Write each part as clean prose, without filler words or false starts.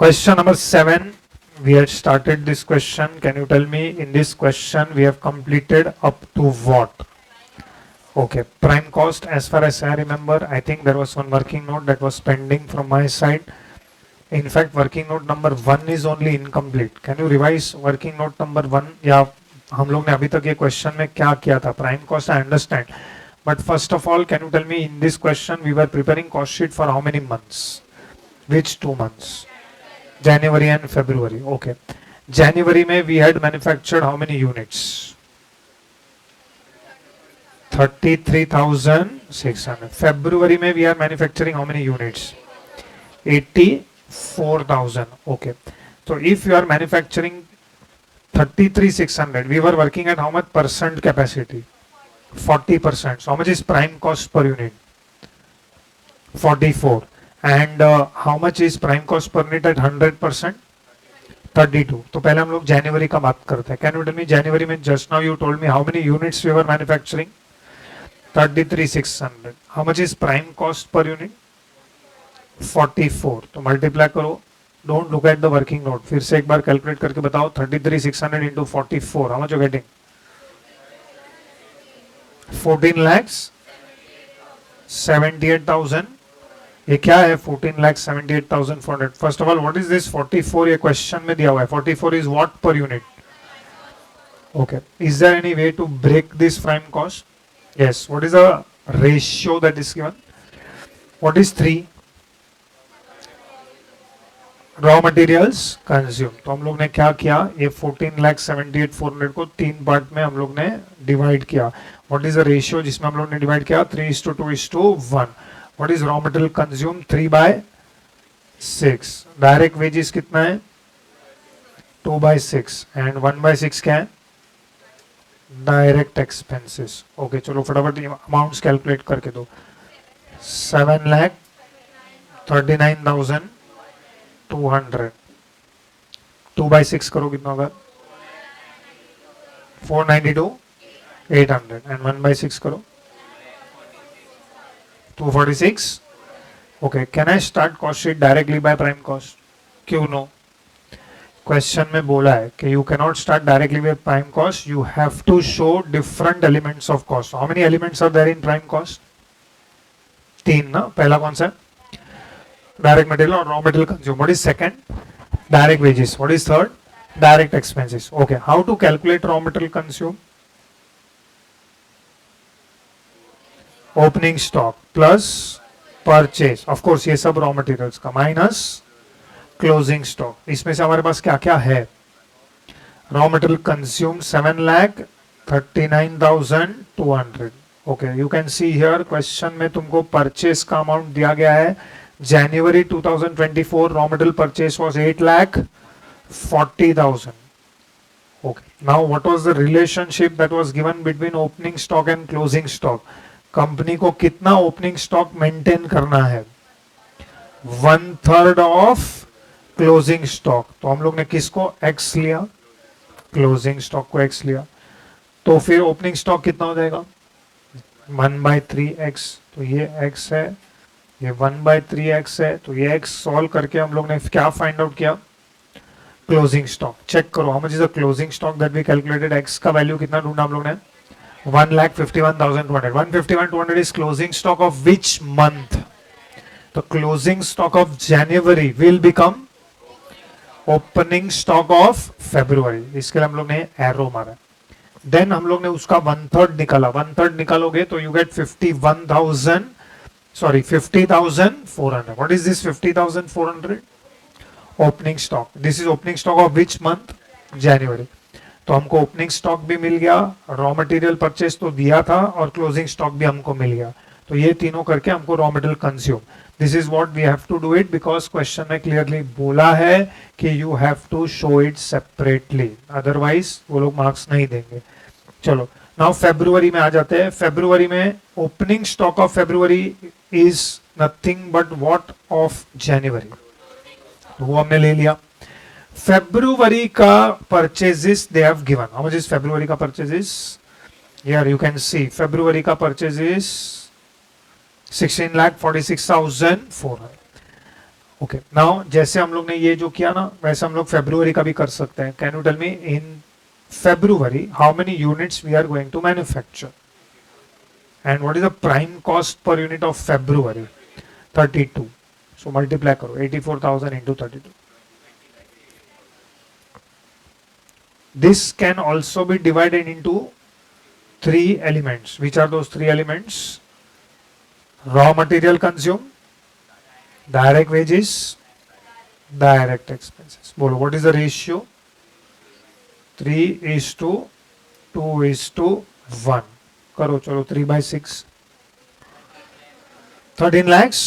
Question number 7. We had started this question. Can you tell me in this question we have completed up to what? Okay, prime cost, as far as I remember, I think there was one working note that was pending from my side. In fact, working note number 1 is only incomplete. Can you revise working note number 1? या हम लोग ने अभी तक ये question में क्या किया था? Prime cost I understand, but first of all can you tell me in this question we were preparing cost sheet for how many months? Which 2 months? January and February. Okay. January में we had manufactured how many units? 33,600. February में we are manufacturing how many units? 84,000. Okay. So if you are manufacturing 33,600, we were working at how much percent capacity? 40%. So how much is prime cost per unit? 44. And how much is prime cost per unit at 100%? 32. तो पहले हम लोग जनवरी का बात करते हैं. Can you tell me जनवरी में just now you told me how many units we were manufacturing? 33,600. How much is prime cost per unit? 44. तो मल्टीप्लाई करो. Don't look at the working note. फिर से एक बार कैलकुलेट करके बताओ. 33,600 into 44. How much you getting? 14 lakhs 78,000. ये क्या है? 14,78,400. First of all what is this 44? ये क्वेश्चन में दिया हुआ है. 44 is what per unit? Okay, is there any way to break this prime cost? Yes. What is the ratio that is given? What is 3? Raw materials consume. तो हम लोग ने क्या किया? ये 14,78,400 को 3 पार्ट में हम लोग ने डिवाइड किया. व्हाट इज द रेशियो जिसमें हम लोग ने डिवाइड किया? 3:2:1. What is raw material consumed? 3/6. Direct wages कितना है? 2/6. And 1/6 क्या है? Direct expenses. Okay, चलो फटाफट अमाउंट्स कैलकुलेट करके दो. 7,39,200. 2/6 करो कितना होगा? 492,800. And 1/6 करो 246. Okay, can I start cost sheet directly by prime cost? क्यों no? क्वेश्चन में बोला है कि you cannot start directly with prime cost. You have to show different elements of cost. How many elements are there in prime cost? 3 ना. पहला कौन सा? Direct material और raw material consumed. What is second? Direct wages. What is third? Direct expenses. Okay, how to calculate raw material consumed? Opening stock plus purchase. Of course ये सब raw materials का minus closing stock. इसमें से हमारे पास क्या क्या है? Raw material consume 7,39,200. Okay, you can see here question में तुमको परचेज का अमाउंट दिया गया है. जनवरी 2024 raw material purchase was 8,40,000. Okay, now what was the relationship that was given between opening stock and closing stock? Company को कितना opening stock maintain करना है? 1/3 ऑफ क्लोजिंग स्टॉक. तो हम लोग ने किसको x लिया? क्लोजिंग स्टॉक को x लिया. तो फिर ओपनिंग स्टॉक कितना हो जाएगा? 1/3x. तो ये x है, ये 1/3x है. तो ये x सॉल्व करके हम लोग ने क्या फाइंड आउट किया? Closing stock. चेक करो how much is the closing stock that we calculated. x का वैल्यू कितना ढूंढा हम लोग ने? 1,51,200. 151,200 is closing stock of which month? The closing stock of January will become opening stock of February. इसके लिए हम लोग ने एरो मारा. देन हम लोग ने उसका 1/3 निकाला. 1/3 निकालोगे तो you get 50,400. What is this 50,400? Opening stock. This is opening stock of which month? January. तो हमको ओपनिंग स्टॉक भी मिल गया, रॉ मटेरियल परचेज तो दिया था और क्लोजिंग स्टॉक भी हमको मिल गया. तो ये तीनों करके हमको raw material consume. This is what we have to do it because question में क्लियरली बोला है कि you have to show it separately, otherwise वो लोग मार्क्स नहीं देंगे. चलो नाउ फेब्रुवरी में आ जाते हैं. फेब्रुवरी में opening stock of February is nothing but what of January. वो हमने ले लिया. February का purchases they have given. How much is February का purchases? Here you can see February का purchases 16,46,400. ओके नाउ जैसे हम लोग ने ये जो किया ना वैसे हम लोग फेब्रुवरी का भी कर सकते हैं. Can you tell me in February how many units we are going to manufacture and what is the prime cost per unit of February 32. So multiply करो 84,000 into 32. This can also be divided into three elements. Which are those three elements? Raw material consumed, direct wages, direct expenses. Bolo, what is the ratio? 3:2:1. करो चलो 3/6. 13 lakhs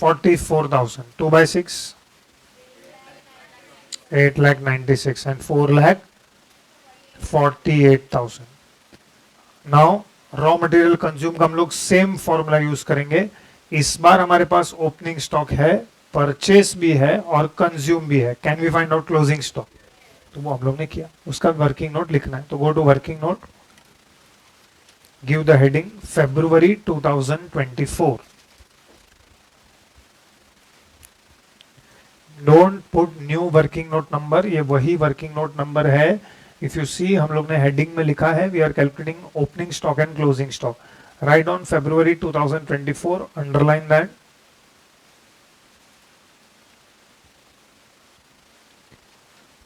44,000. 2/6 8 lakh 96 and 4 lakh 48,000. Now raw material consume का हम लोग same formula use करेंगे. इस बार हमारे पास ओपनिंग स्टॉक है, परचेस भी है और कंज्यूम भी है. Can we find out closing stock? तो वो हम लोग ने किया, उसका वर्किंग नोट लिखना है. तो go to working note, give the heading February 2024. Don't put new working note number, ये वही वर्किंग नोट नंबर है. इफ यू सी हम लोग ने हेडिंग में लिखा है we are calculating opening stock and closing stock. Right on February 2024, underline that.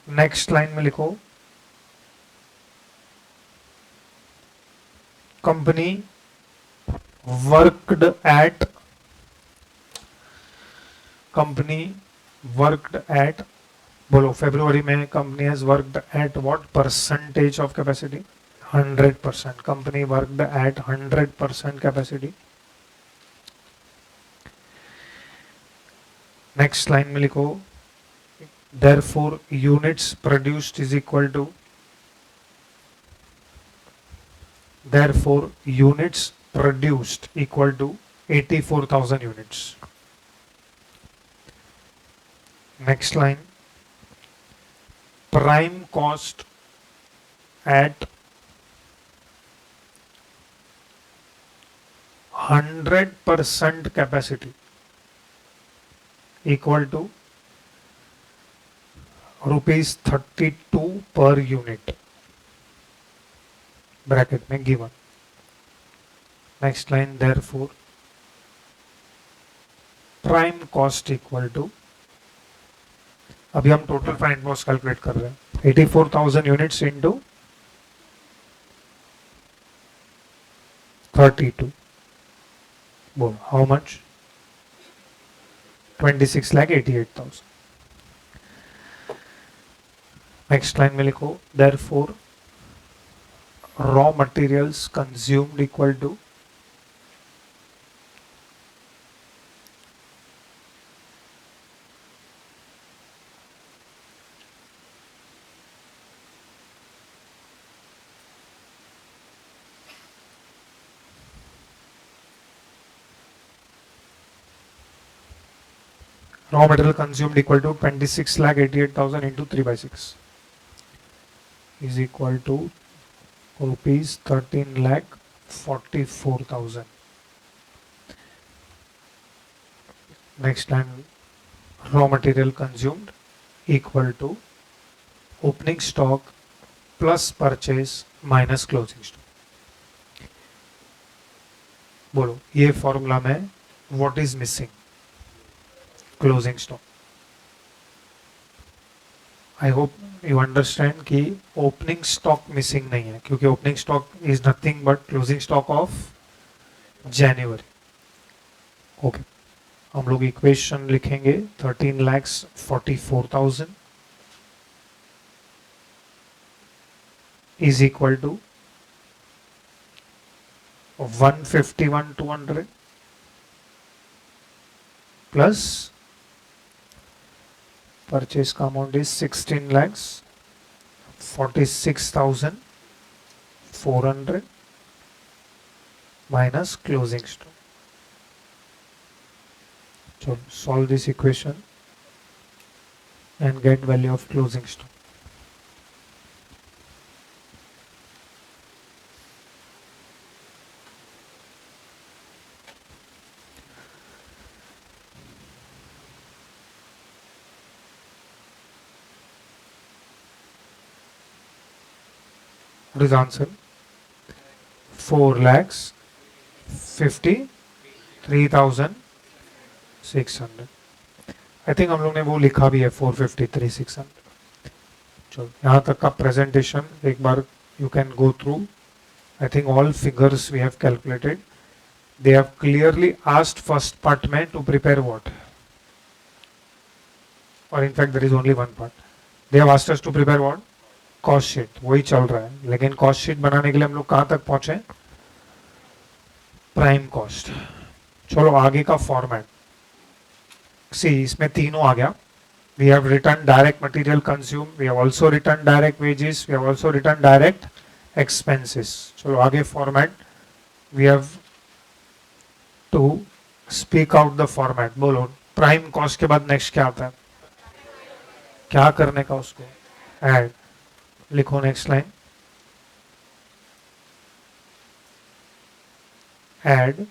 Next line में लिखो company worked at, company worked at, बोलो फेब्रुवरी में company has worked at what percentage of capacity? 100%. Company worked eight 100% capacity. Next line में लिखो therefore units produced is equal to, therefore units produced equal to 84,000 units. Next line, prime cost at 100% capacity equal to rupees 32 per unit. Bracket में given. Next line, therefore prime cost equal to, अभी हम total prime cost calculate कर रहे हैं, 84,000 units into 32. बोलो how much? 26,88,000. Next line में लिखो therefore raw materials consumed equal to, raw material consumed equal to 26,88,000 into 3/6 is equal to rupees 13,44,000. Next line, raw material consumed equal to opening stock plus purchase minus closing stock. बोलो ये formula में what is missing? Closing stock. I hope you understand कि opening stock missing नहीं है, क्योंकि opening stock is nothing but closing stock of January. Okay, हम लोग equation लिखेंगे 13,44,000 is equal to 151,200 plus purchase का amount is 16,46,400 minus closing stock. So solve this equation and get value of closing stock. What is answer? 4,53,600. I think हम लोग ने वो लिखा भी है 453,600. चलो यहाँ तक का प्रेजेंटेशन एक बार you can go through. I think all figures we have calculated. They have clearly asked first part में to prepare what? Or in fact there is only one part. They have asked us to prepare what? Cost sheet. वही चल रहा है. लेकिन cost sheet बनाने के लिए हम लोग कहाँ तक पहुँचे? Prime cost. चलो आगे का format. See इसमें तीनों आ गया. We have written direct material consumed. We have also written direct wages. We have also written direct expenses. चलो आगे format. We have to speak out the format. बोलो prime cost के बाद next क्या आता है? क्या करने का उसको? Add. लिखो next line. Add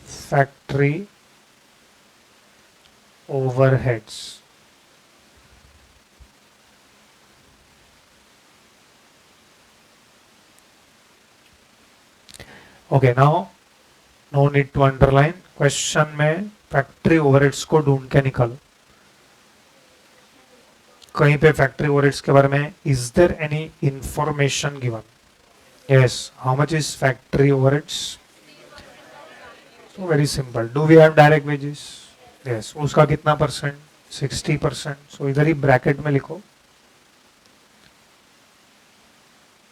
factory overheads. Okay, now no need to underline. Question में फैक्ट्री ओवरहेड्स को ढूंढ के निकालो. कहीं पे फैक्ट्री ओवरहेड्स के बारे में is there any information given? Yes. How much is factory overheads? So very simple. Do we have direct wages? Yes. उसका कितना परसेंट? 60%. सो इधर ही ब्रैकेट में लिखो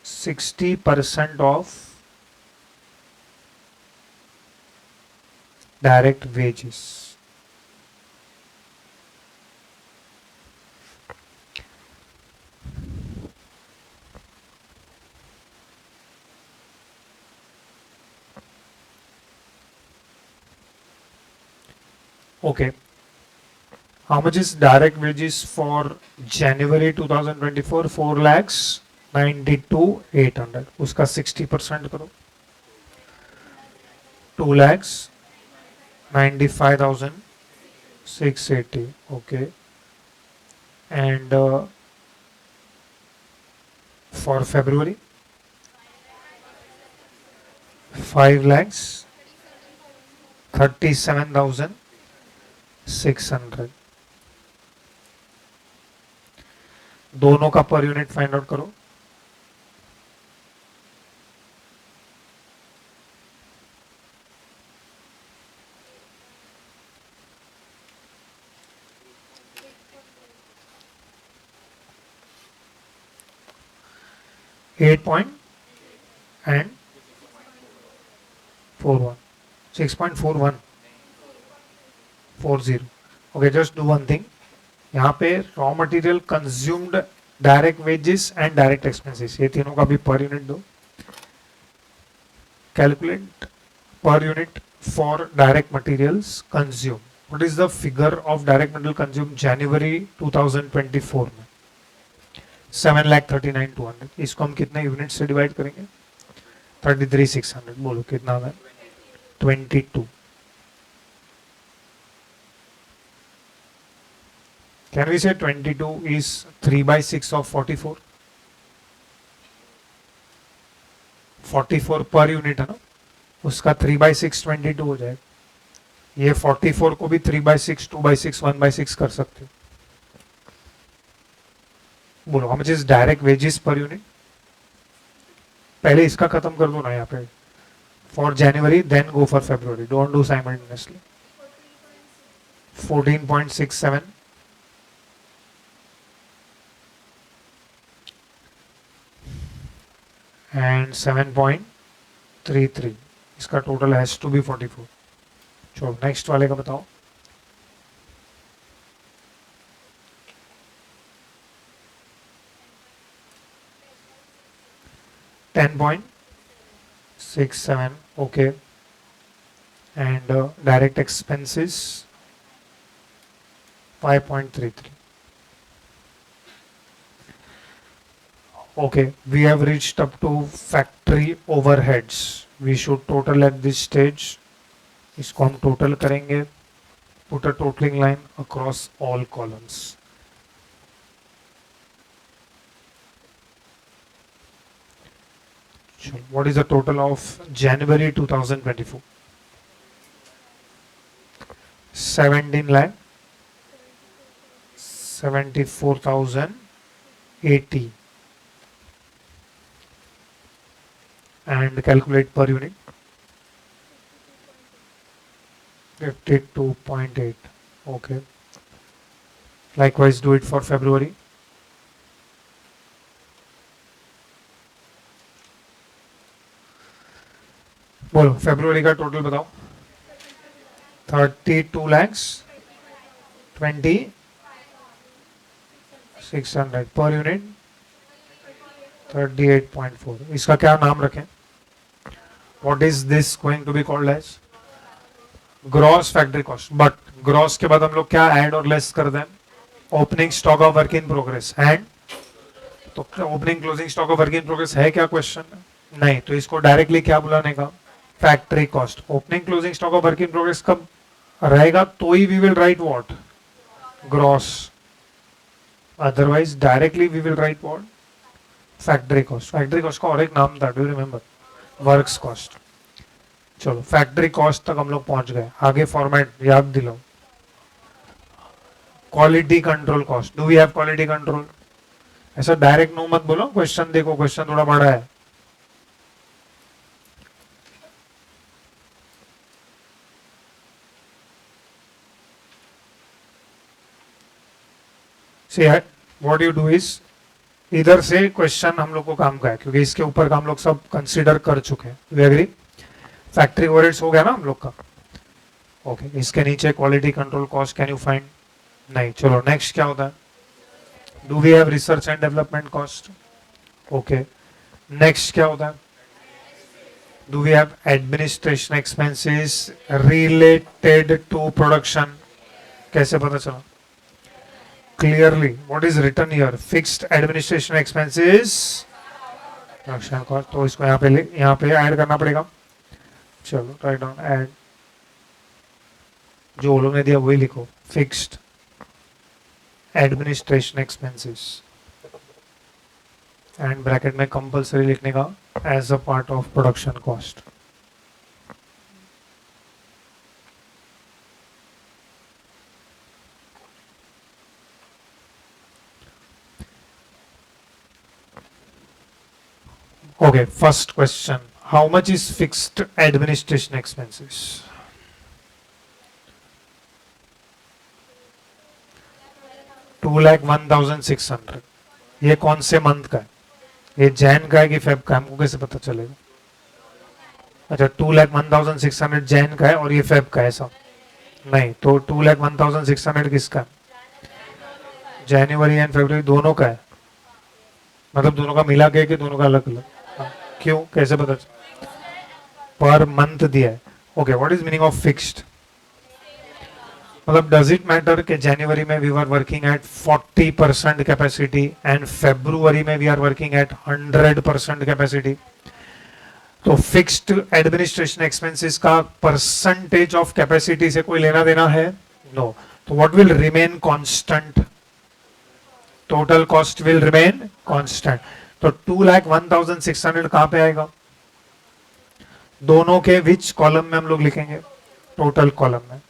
60% of direct wages. Okay. How much is direct wages for January 2024? 4,92,800. उसका 60% करो. 2,95,680. Okay. And for February 5,37,600. दोनों का per unit find out करो. Eight point and 41. 6.4140. Okay, just do one thing. यहाँ पे raw material consumed, direct wages and direct expenses, ये तीनों का भी पर यूनिट दो. Calculate per unit for direct materials consume. What is the figure of direct material consume जनवरी 2024 में? 7,39,200. इसको हम कितने यूनिट से डिवाइड करेंगे? 33,600. बोलो कितना है? 22. Can we say 22 is 3/6 of 44? 44 per unit है ना, उसका 3/6 22 हो जाएगा. ये 44 को भी 3/6, 2/6, 1/6 कर सकते हो. बोलो how much is direct wages per unit? पहले इसका खत्म कर दो ना यहाँ पे. For January, then go for February. Don't do simultaneously. 14.67 and 7.33. इसका टोटल हैज टू बी 44. चलो नेक्स्ट वाले का बताओ. $10.67. Okay. And direct expenses 5.33. Okay, we have reached up to factory overheads. We should total at this stage. इसको हम total करेंगे. Put a totaling line across all columns. What is the total of January 2024? 17 lakh 74,080 and calculate per unit 52.8. Okay. Likewise do it for February. बोलो February का total बताओ. 32 lakhs 20,600 per unit 38.4. इसका क्या नाम रखें? What is this going to be called as? Gross factory cost. But gross के बाद हम लोग क्या add और less कर दें? Opening stock of work in progress and तो opening closing stock of work in progress है क्या question? नहीं, तो इसको डायरेक्टली क्या बुलाने का? Factory cost. Opening closing stock of work in progress कब रहेगा तो ही we will write what? Gross. Otherwise directly we will write what? Factory cost. Factory cost का और एक नाम था, do you remember? Works cost. चलो फैक्ट्री कॉस्ट तक हम लोग पहुंच गए. आगे फॉर्मेट याद दिलाओ. Quality control cost. Do we have quality control? ऐसा डायरेक्ट नो मत बोलो, क्वेश्चन देखो, क्वेश्चन थोड़ा बड़ा है. See, what you do is इधर से क्वेश्चन हम लोग को काम का है क्योंकि इसके ऊपर का हम लोग सब कंसीडर कर चुके हैं. We agree? फैक्ट्री ओवरहेड्स हो गया ना हम लोग का. ओके, इसके नीचे quality control cost can you find? नहीं. चलो नेक्स्ट क्या होता है? Do we have research and development cost? Okay. Next क्या होता है? Do we have administration expenses related to production? कैसे पता चला? Clearly, what is written here? Fixed administration expenses. Production cost. तो इसको यहाँ पे ऐड करना पड़ेगा. चलो राइट डाउन ऐड. जो लोग ने दिया वही लिखो. Fixed administration expenses. And bracket में कंपल्सरी लिखने का as a part of production cost. Okay, first question. How much is fixed administration expenses? $2,01,600. ये कौन से मंथ का है? ये जैन का है कि फेब का? हमको कैसे पता चलेगा? अच्छा, 2,01,600 जैन का है और ये फेब का है. ऐसा नहीं, तो 2,01,600 किसका? जनवरी एंड फरवरी दोनों का है. मतलब दोनों का मिला के कि दोनों का अलग अलग? क्यों, कैसे पता? पर मंथ दिया है. Okay, what is meaning of fixed? मतलब डज इट मैटर कि जनवरी में we are working at 40% capacity and February में we are working at 100% capacity? तो फिक्स्ड एडमिनिस्ट्रेशन एक्सपेंसेस का परसेंटेज ऑफ कैपेसिटी से कोई लेना देना है? नो. तो what will remain constant? Total cost will remain constant. तो 2,01,600 कहां पे आएगा? दोनों के विच कॉलम में हम लोग लिखेंगे? टोटल कॉलम में.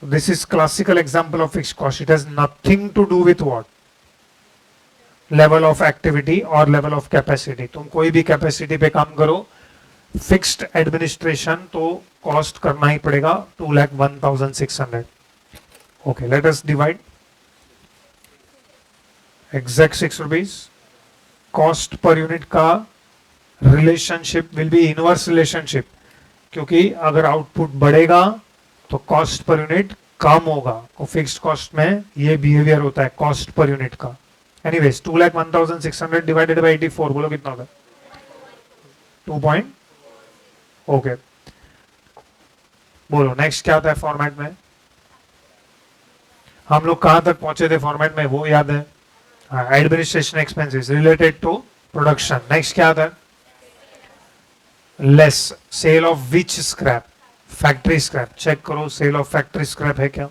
This is classical example of fixed cost. It has nothing to do with what? Level of activity और लेवल ऑफ कैपेसिटी. तुम कोई भी कैपेसिटी पे काम करो, फिक्स्ड एडमिनिस्ट्रेशन तो कॉस्ट करना ही पड़ेगा. 2,01,600. Okay, let us divide. Exact 6 rupees. Cost per unit का relationship will be inverse relationship, क्योंकि अगर आउटपुट बढ़ेगा तो कॉस्ट पर यूनिट कम होगा. तो फिक्स्ड कॉस्ट में ये बिहेवियर होता है कॉस्ट पर यूनिट का. एनीवेज 2,01,600 डिवाइडेड बाय 84, बोलो कितना होगा? 2 पॉइंट. ओके, बोलो नेक्स्ट क्या होता है फॉर्मेट में? हम लोग कहां तक पहुंचे थे फॉर्मेट में वो याद है? Administration expenses related to production. Next क्या आता है? Less sale of which scrap? Factory scrap. Check करो सेल ऑफ फैक्ट्री स्क्रैप है क्या?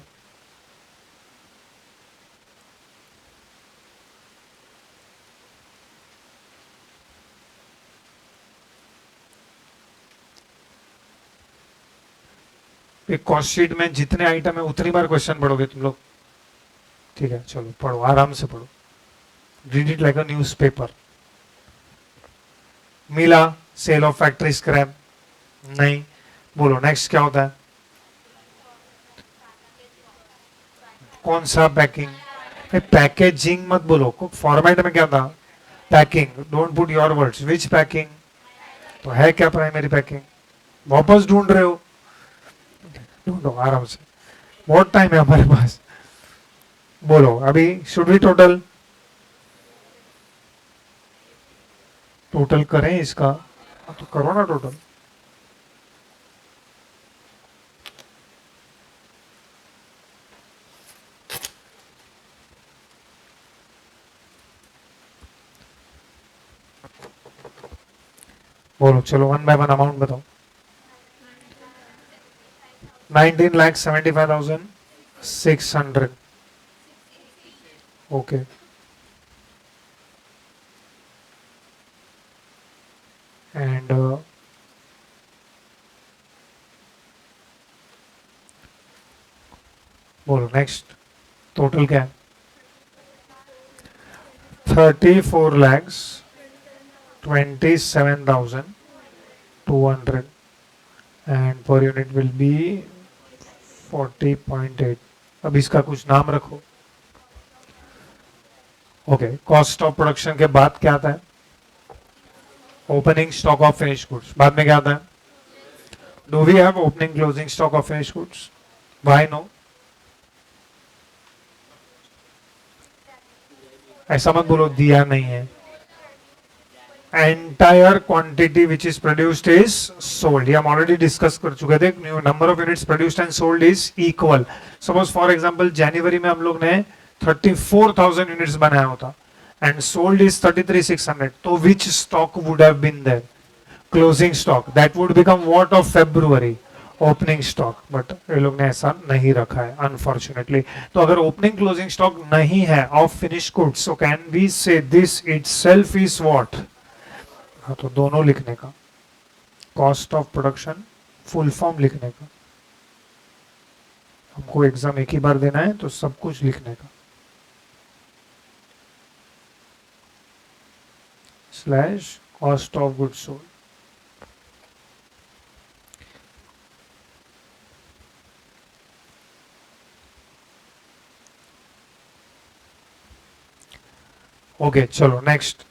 कॉस्ट शीट में जितने आइटम है उतनी बार क्वेश्चन पढ़ोगे तुम लोग, ठीक है चलो पढ़ो, आराम से पढ़ो, read it like a newspaper. मिला सेल ऑफ फैक्ट्री स्क्रैप, नहीं। बोलो नेक्स्ट क्या होता है, कौन सा पैकिंग, पैकेजिंग मत बोलो, फॉर्मेट में क्या था, packing, don't put your words, which packing, तो है क्या प्राइमरी पैकिंग, वापस ढूंढ रहे हो, ढूंढो आराम से, बहुत टाइम है हमारे पास। बोलो अभी, शुड वी टोटल, टोटल करें इसका, तो करो ना टोटल। बोलो चलो वन बाय वन अमाउंट बताओ। 19,75,600, ओके। एंड बोलो नेक्स्ट, टोटल क्या है, 34,27,200 and per unit will be 40.8। अब इसका कुछ नाम रखो। ओके, कॉस्ट ऑफ प्रोडक्शन के बाद क्या आता है, opening stock of finish goods, बाद में क्या आता है, do we have opening closing stock of finish goods, why no, ऐसा मत बोलो दिया नहीं है, entire quantity which is produced is sold, ये हम ऑलरेडी डिस्कस कर चुके थे, number of units produced and sold is equal. Suppose for example जनवरी में हम लोग ने 34,000 यूनिट्स बनाया होता एंड सोल्ड इज 33,600, तो which stock would have been there, closing stock, that would become what of February, opening stock, but ये लोग ने ऐसा नहीं रखा है अनफॉर्चुनेटली। तो अगर ओपनिंग क्लोजिंग स्टॉक नहीं है of finish goods, so can we say this itself is what, हाँ तो दोनों लिखने का, cost of production full form लिखने का, हमको एग्जाम एक ही बार देना है तो सब कुछ लिखने का, slash cost of goods sold. Okay चलो नेक्स्ट,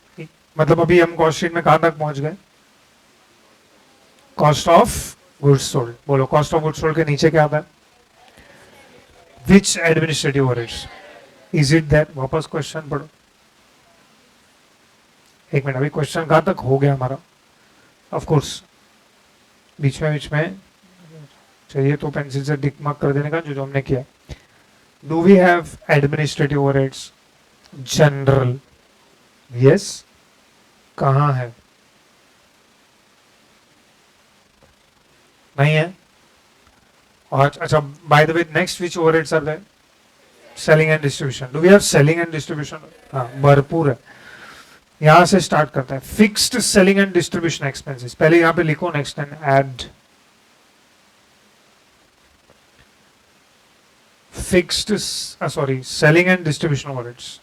मतलब अभी हम कॉस्ट शीट में कहां तक पहुंच गए, कॉस्ट ऑफ गुड्स सोल्ड। बोलो कॉस्ट ऑफ गुड्स सोल्ड के नीचे क्या आता है, which administrative overheads, is it that, वापस क्वेश्चन पढ़ो, एक मिनट, अभी क्वेश्चन कहां तक हो गया हमारा, ऑफ कोर्स बीच में चाहिए तो पेंसिल से टिक मार्क कर देने का, जो हमने किया। Do we have administrative overheads, general, yes, कहां है, नहीं है, और अच्छा by the way next which overheads are there, selling and distribution, do we have selling and distribution, हाँ भरपूर है। यहां से स्टार्ट करता है, fixed selling and distribution expenses, पहले यहां पे लिखो next and add fixed, sorry selling and distribution overheads,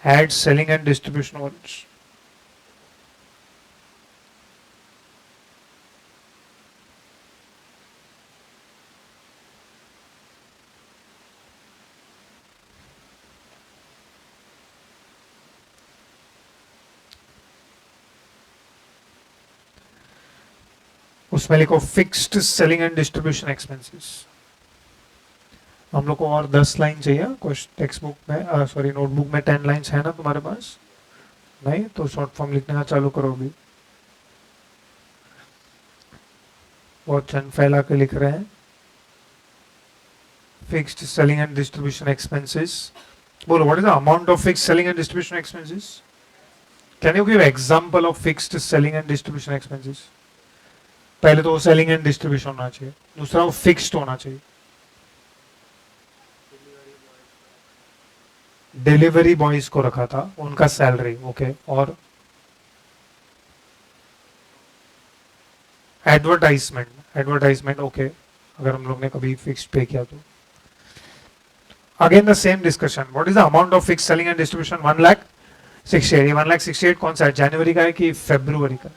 add selling and distribution overheads. उसमें लिखो fixed selling and distribution expenses. हम लोग को और 10 लाइन चाहिए, टेक्स्ट बुक में सॉरी नोटबुक में 10 लाइंस है ना तुम्हारे पास, नहीं तो शॉर्ट फॉर्म लिखने का चालू करो भी, बहुत चंद फैला के लिख रहे हैं, fixed selling and distribution expenses. बोलो what is the amount of fixed selling and distribution expenses, can you give example of fixed selling and distribution expenses. पहले तो सेलिंग एंड डिस्ट्रीब्यूशन होना चाहिए, दूसरा वो फिक्स्ड होना चाहिए, डिलीवरी बॉयज को रखा था उनका सैलरी, ओके, और एडवर्टाइजमेंट, एडवर्टाइजमेंट ओके, अगर हम लोग ने कभी फिक्स्ड पे किया तो. Again the same discussion, what is the amount of fix selling and distribution? 1,68. 1,68 कौन सा है, जनवरी का है कि फेब्रुवरी का?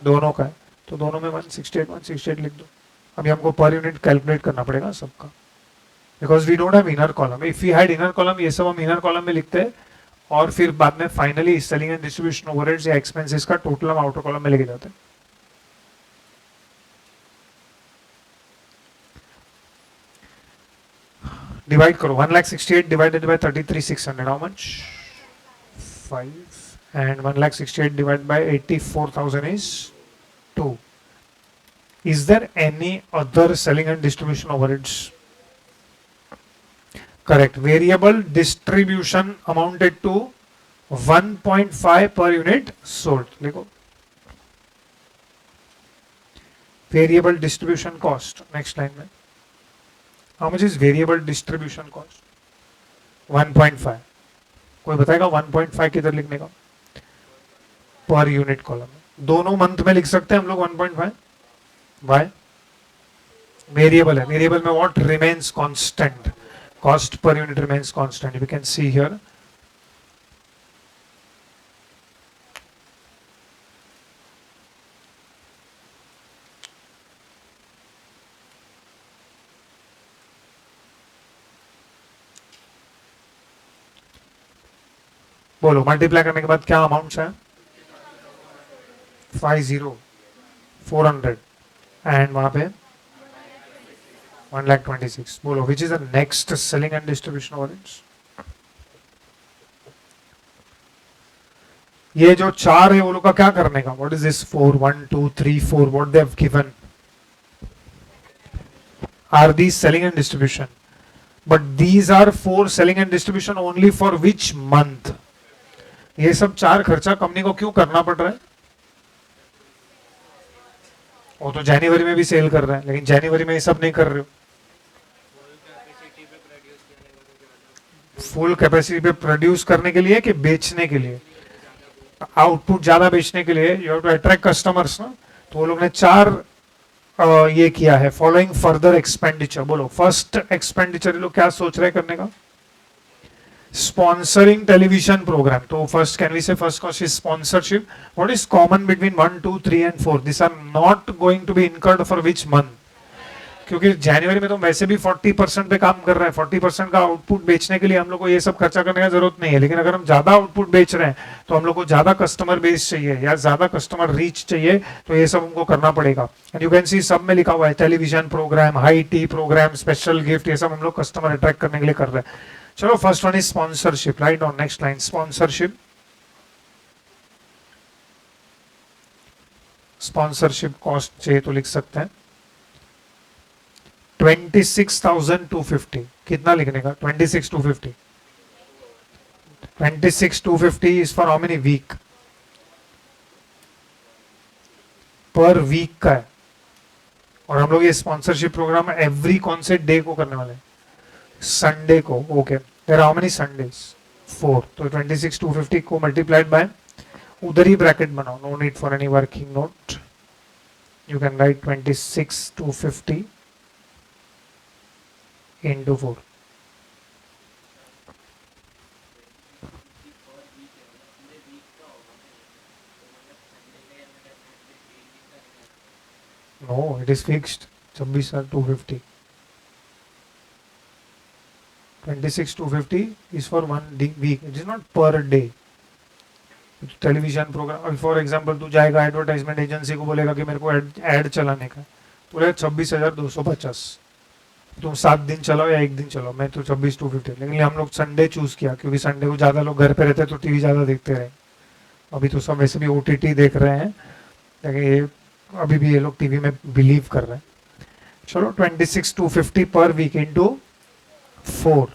दोनों का है, तो दोनों में 168 लिख दो. अभी हमको पर यूनिट कैलकुलेट करना पड़ेगा सबका, because we don't have inner column. If we had inner column, ये सब हम इनर कॉलम में लिखते हैं और फिर बाद में finally selling and distribution overheads या एक्सपेंसेस का टोटल हम आउटर कॉलम में लेके जाते हैं. डिवाइड करो, 1,68 divided by 33,600, how much? 5. And 1,68 divided by 84,000 is 2. Is there any other selling and distribution overheads? Correct. Variable distribution amounted to 1.5 per unit sold. देखो, variable distribution cost. Next line में, how much is variable distribution cost? 1.5. कोई बताएगा 1.5 किधर लिखने का? Per unit column में. दोनों month में लिख सकते हैं हम लोग 1.5. वाई? वेरिएबल है. वेरिएबल में what remains constant? Cost per unit remains constant. We can see here. बोलो, मल्टीप्लाई करने के बाद क्या अमाउंट है? 50,400 एंड वहां पे 1,26,000. बोलो, which is the next selling and distribution overheads? ये जो चार है वो लोग का क्या करने का? What is this 4, 1, 2, 3, 4? What they have given are these selling and distribution, but these are for selling and distribution only for which month? ये सब चार खर्चा कंपनी को क्यों करना पड़ रहा है? वो तो जनवरी में भी सेल कर रहे हैं, लेकिन जनवरी में ये सब नहीं कर रहे हो. फुल कैपेसिटी पे प्रोड्यूस करने के लिए कि बेचने के लिए? आउटपुट ज्यादा बेचने के लिए. You have to attract customers ना. तो वो लोग ने चार ये किया है. Following further expenditure. बोलो, फर्स्ट एक्सपेंडिचर लोग क्या सोच रहे करने का? Sponsoring television program. So first, can we say first cost is sponsorship? What is common between 1, 2, 3 and 4? These are not going to be incurred for which month? क्योंकि जनवरी में तो वैसे भी 40% पे काम कर रहे हैं. 40% का आउटपुट बेचने के लिए हम लोग को ये सब खर्चा करने का जरूरत नहीं है. लेकिन अगर हम ज्यादा आउटपुट बेच रहे हैं तो हम लोग को ज्यादा कस्टमर बेस चाहिए या ज्यादा कस्टमर रीच चाहिए, तो ये सब हमको करना पड़ेगा. एंड यू कैन सी सब में लिखा हुआ है television program, high tea program, special gift, ये सब हम लोग कस्टमर अट्रैक्ट करने के लिए कर रहे हैं. चलो, first one is sponsorship. Right on next line. Sponsorship. Sponsorship cost चाहिए तो लिख सकते हैं 26,250. कितना लिखने का? 26,250. 26,250 is for how many week? Per week का है. और हम लोग ये स्पॉन्सरशिप प्रोग्राम एवरी कौन से डे को करने वाले हैं? संडे को. Okay, there are how many Sundays? 4. तो 26,250 को मल्टीप्लाइड बाय, उधर ही ब्रैकेट बनाओ, no need for any working note. You can write 26,250 into 4. No, it is fixed. 26,250. 26,250 is for one week. It is not per day. Television program, for example तू जाएगा advertisement agency को, बोलेगा कि मेरे को एड चलाने का, तो बोलेगा 26,250. तुम 7 दिन चलाओ या 1 दिन चलाओ, मैं तो 26,250. लेकिन हम लोग संडे चूज किया क्योंकि संडे को ज्यादा लोग घर पे रहते हैं तो टीवी ज्यादा देखते रहे. अभी तो सब वैसे भी ओटीटी देख रहे हैं, लेकिन ये अभी भी ये लोग टीवी में बिलीव कर रहे हैं. चलो, 26,250 पर वीक इंटू 4.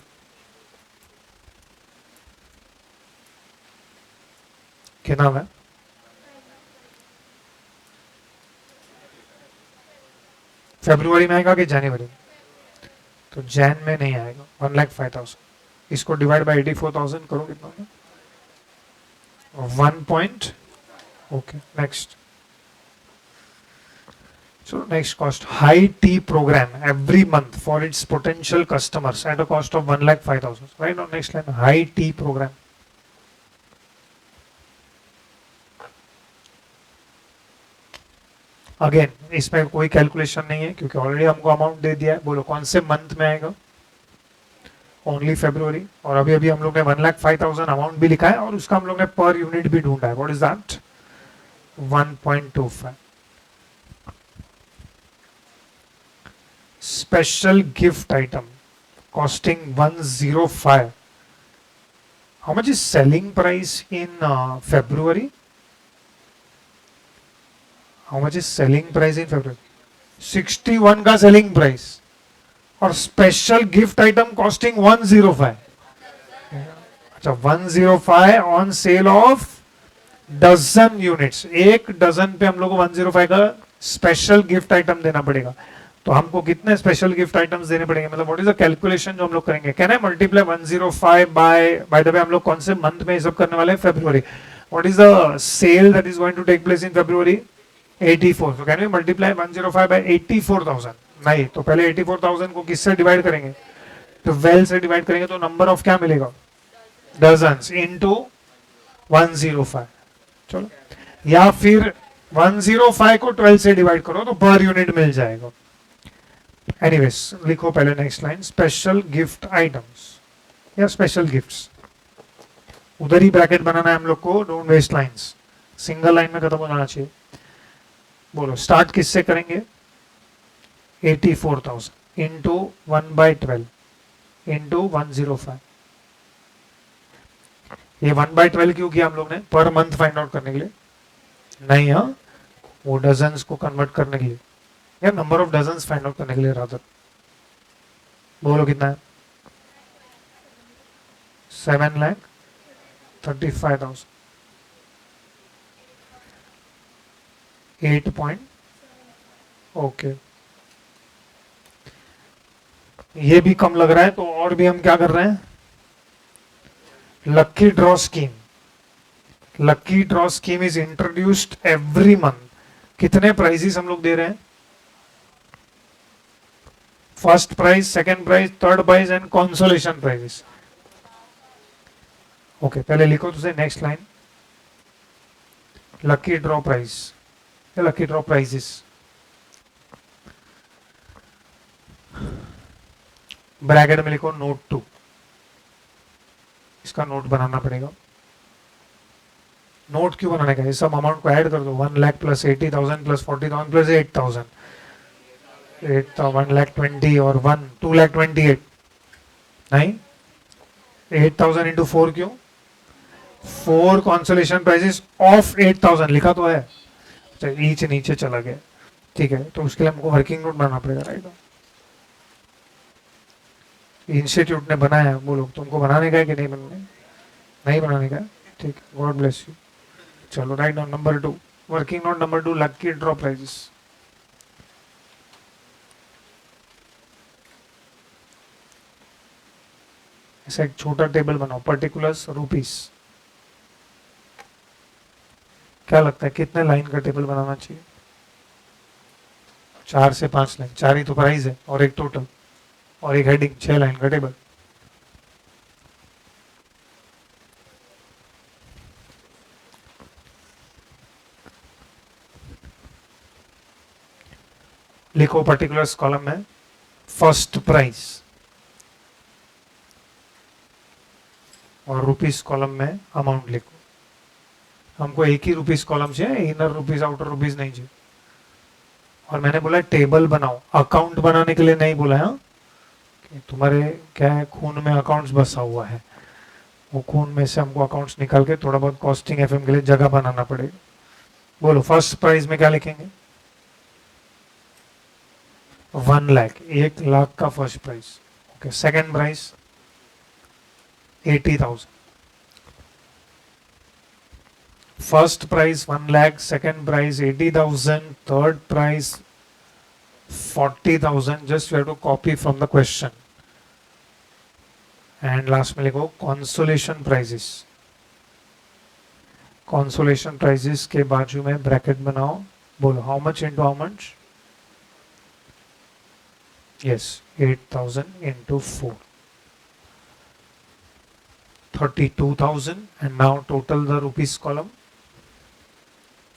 क्या नाम है? फरवरी में आएगा कि जनवरी? तो जैन में नहीं आएगा. 1,05,000. इसको डिवाइड बाय 84,000 करो, कितना है? 1 point. Okay, next. So next cost, high tea program every month for its potential customers at a cost of 1,05,000. Right on next line, high tea program. Again इसमें कोई कैलकुलेशन नहीं है क्योंकि ऑलरेडी हमको amount दे दिया है. बोलो कौन से मंथ में आएगा? Only February. और अभी अभी हम लोग ने 1,05,000 अमाउंट भी लिखा है और उसका हम लोग ने पर यूनिट भी ढूंढा है. What is that? 1.25. Special gift item costing 105. How much is selling price in February? How much is selling price in February? 61 का selling price और special gift item costing 105. अच्छा 105 on sale of dozen units. एक dozen पे हम लोग को 105 का special gift item देना पड़ेगा. तो हमको कितने स्पेशल गिफ्ट आइटम्स देने पड़ेंगे? मतलब व्हाट इज द कैलकुलेशन जो हम लोग करेंगे? Can I multiply 105 bye the वे हम लोग कौन से मंथ में ये सब करने वाले हैं? फरवरी. What is the sale that is going to take place in February? 84. So can we multiply 105 by 84,000? नहीं, तो पहले 84,000 को किससे डिवाइड करेंगे? 12 से डिवाइड करेंगे तो नंबर ऑफ क्या मिलेगा? Dozens into 105. चलो, या फिर 105 को 12 से डिवाइड करो तो पर यूनिट मिल जाएगा. एनीवेज लिखो पहले next line, special gift items या स्पेशल गिफ्ट्स. उधर ही ब्रैकेट बनाना है हम लोग को. Don't waste lines, single line में खत्म हो जाना चाहिए. बोलो स्टार्ट किससे करेंगे? 84,000 इंटू 1/12 इंटू 105. ये 1/12 क्यों किया हम लोग ने? पर मंथ फाइंड आउट करने के लिए नहीं, हाँ वो डजन्स को कन्वर्ट करने के लिए या number of dozens find out करने के लिए रादर. बोलो कितना है? 7,35,000. 8 पॉइंट. ओके, ये भी कम लग रहा है तो और भी हम क्या कर रहे हैं? Lucky draw scheme. Lucky draw scheme is introduced every month. कितने प्राइजेस हम लोग दे रहे हैं? First prize, second prize, third prize and consolation prizes. Okay, पहले लिखो तुझे next line, lucky draw prize या लकी ड्रॉ प्राइजेस. ब्रैकेट में लिखो नोट 2. इसका नोट बनाना पड़ेगा. नोट क्यों बनाने का? ये सब अमाउंट को ऐड कर दो. 1 लाख प्लस 80,000 प्लस 40,000 प्लस 8,000, 1,20,000 और 2,28,000. नहीं, 8,000 इंटू 4 क्यों? 4 कॉन्सोलेशन प्राइजेस ऑफ 8,000 लिखा तो है. अच्छा, ईच नीचे चला गया. ठीक है, तो उसके लिए हमको वर्किंग नोट बनाना पड़ेगा. राइट, इंस्टीट्यूट ने बनाया है. बोलो तुमको बनाने का है कि नहीं बनाने? नहीं बनाने का. ठीक है, गॉड ब्लेस यू. चलो right down number 2, working note number 2, lucky draw prizes. ऐसा एक छोटा टेबल बनाओ, पर्टिकुलर्स रुपीस. क्या लगता है कितने लाइन का टेबल बनाना चाहिए? 4 से 5 लाइन. 4 ही तो प्राइस है और एक टोटल और एक हेडिंग. 6 लाइन का टेबल. लिखो पर्टिकुलर्स कॉलम में फर्स्ट प्राइस और रुपीस कॉलम में अमाउंट लिखो. हमको एक ही रुपीस कॉलम चाहिए, इनर रुपीस आउटर रुपीस नहीं चाहिए. और मैंने बोला टेबल बनाओ, अकाउंट बनाने के लिए नहीं बोला है. तुम्हारे क्या है, खून में अकाउंट्स बसा हुआ है. वो खून में से हमको अकाउंट्स निकाल के थोड़ा बहुत कॉस्टिंग एफएम के लिए जगह बनाना पड़ेगा. बोलो फर्स्ट प्राइस में क्या लिखेंगे? 1 लाख, 1 लाख का first prize. Okay, second prize 80,000. First prize 1 lakh, second prize 80,000, third prize 40,000. Just you have to copy from the question. And last में लिखो कॉन्सोलेशन प्राइजेस. कॉन्सोलेशन प्राइजेस के बाजू में ब्रैकेट बनाओ. बोलो how much into how much? Yes, 8,000 into 4. 32,000 and now total the rupees column.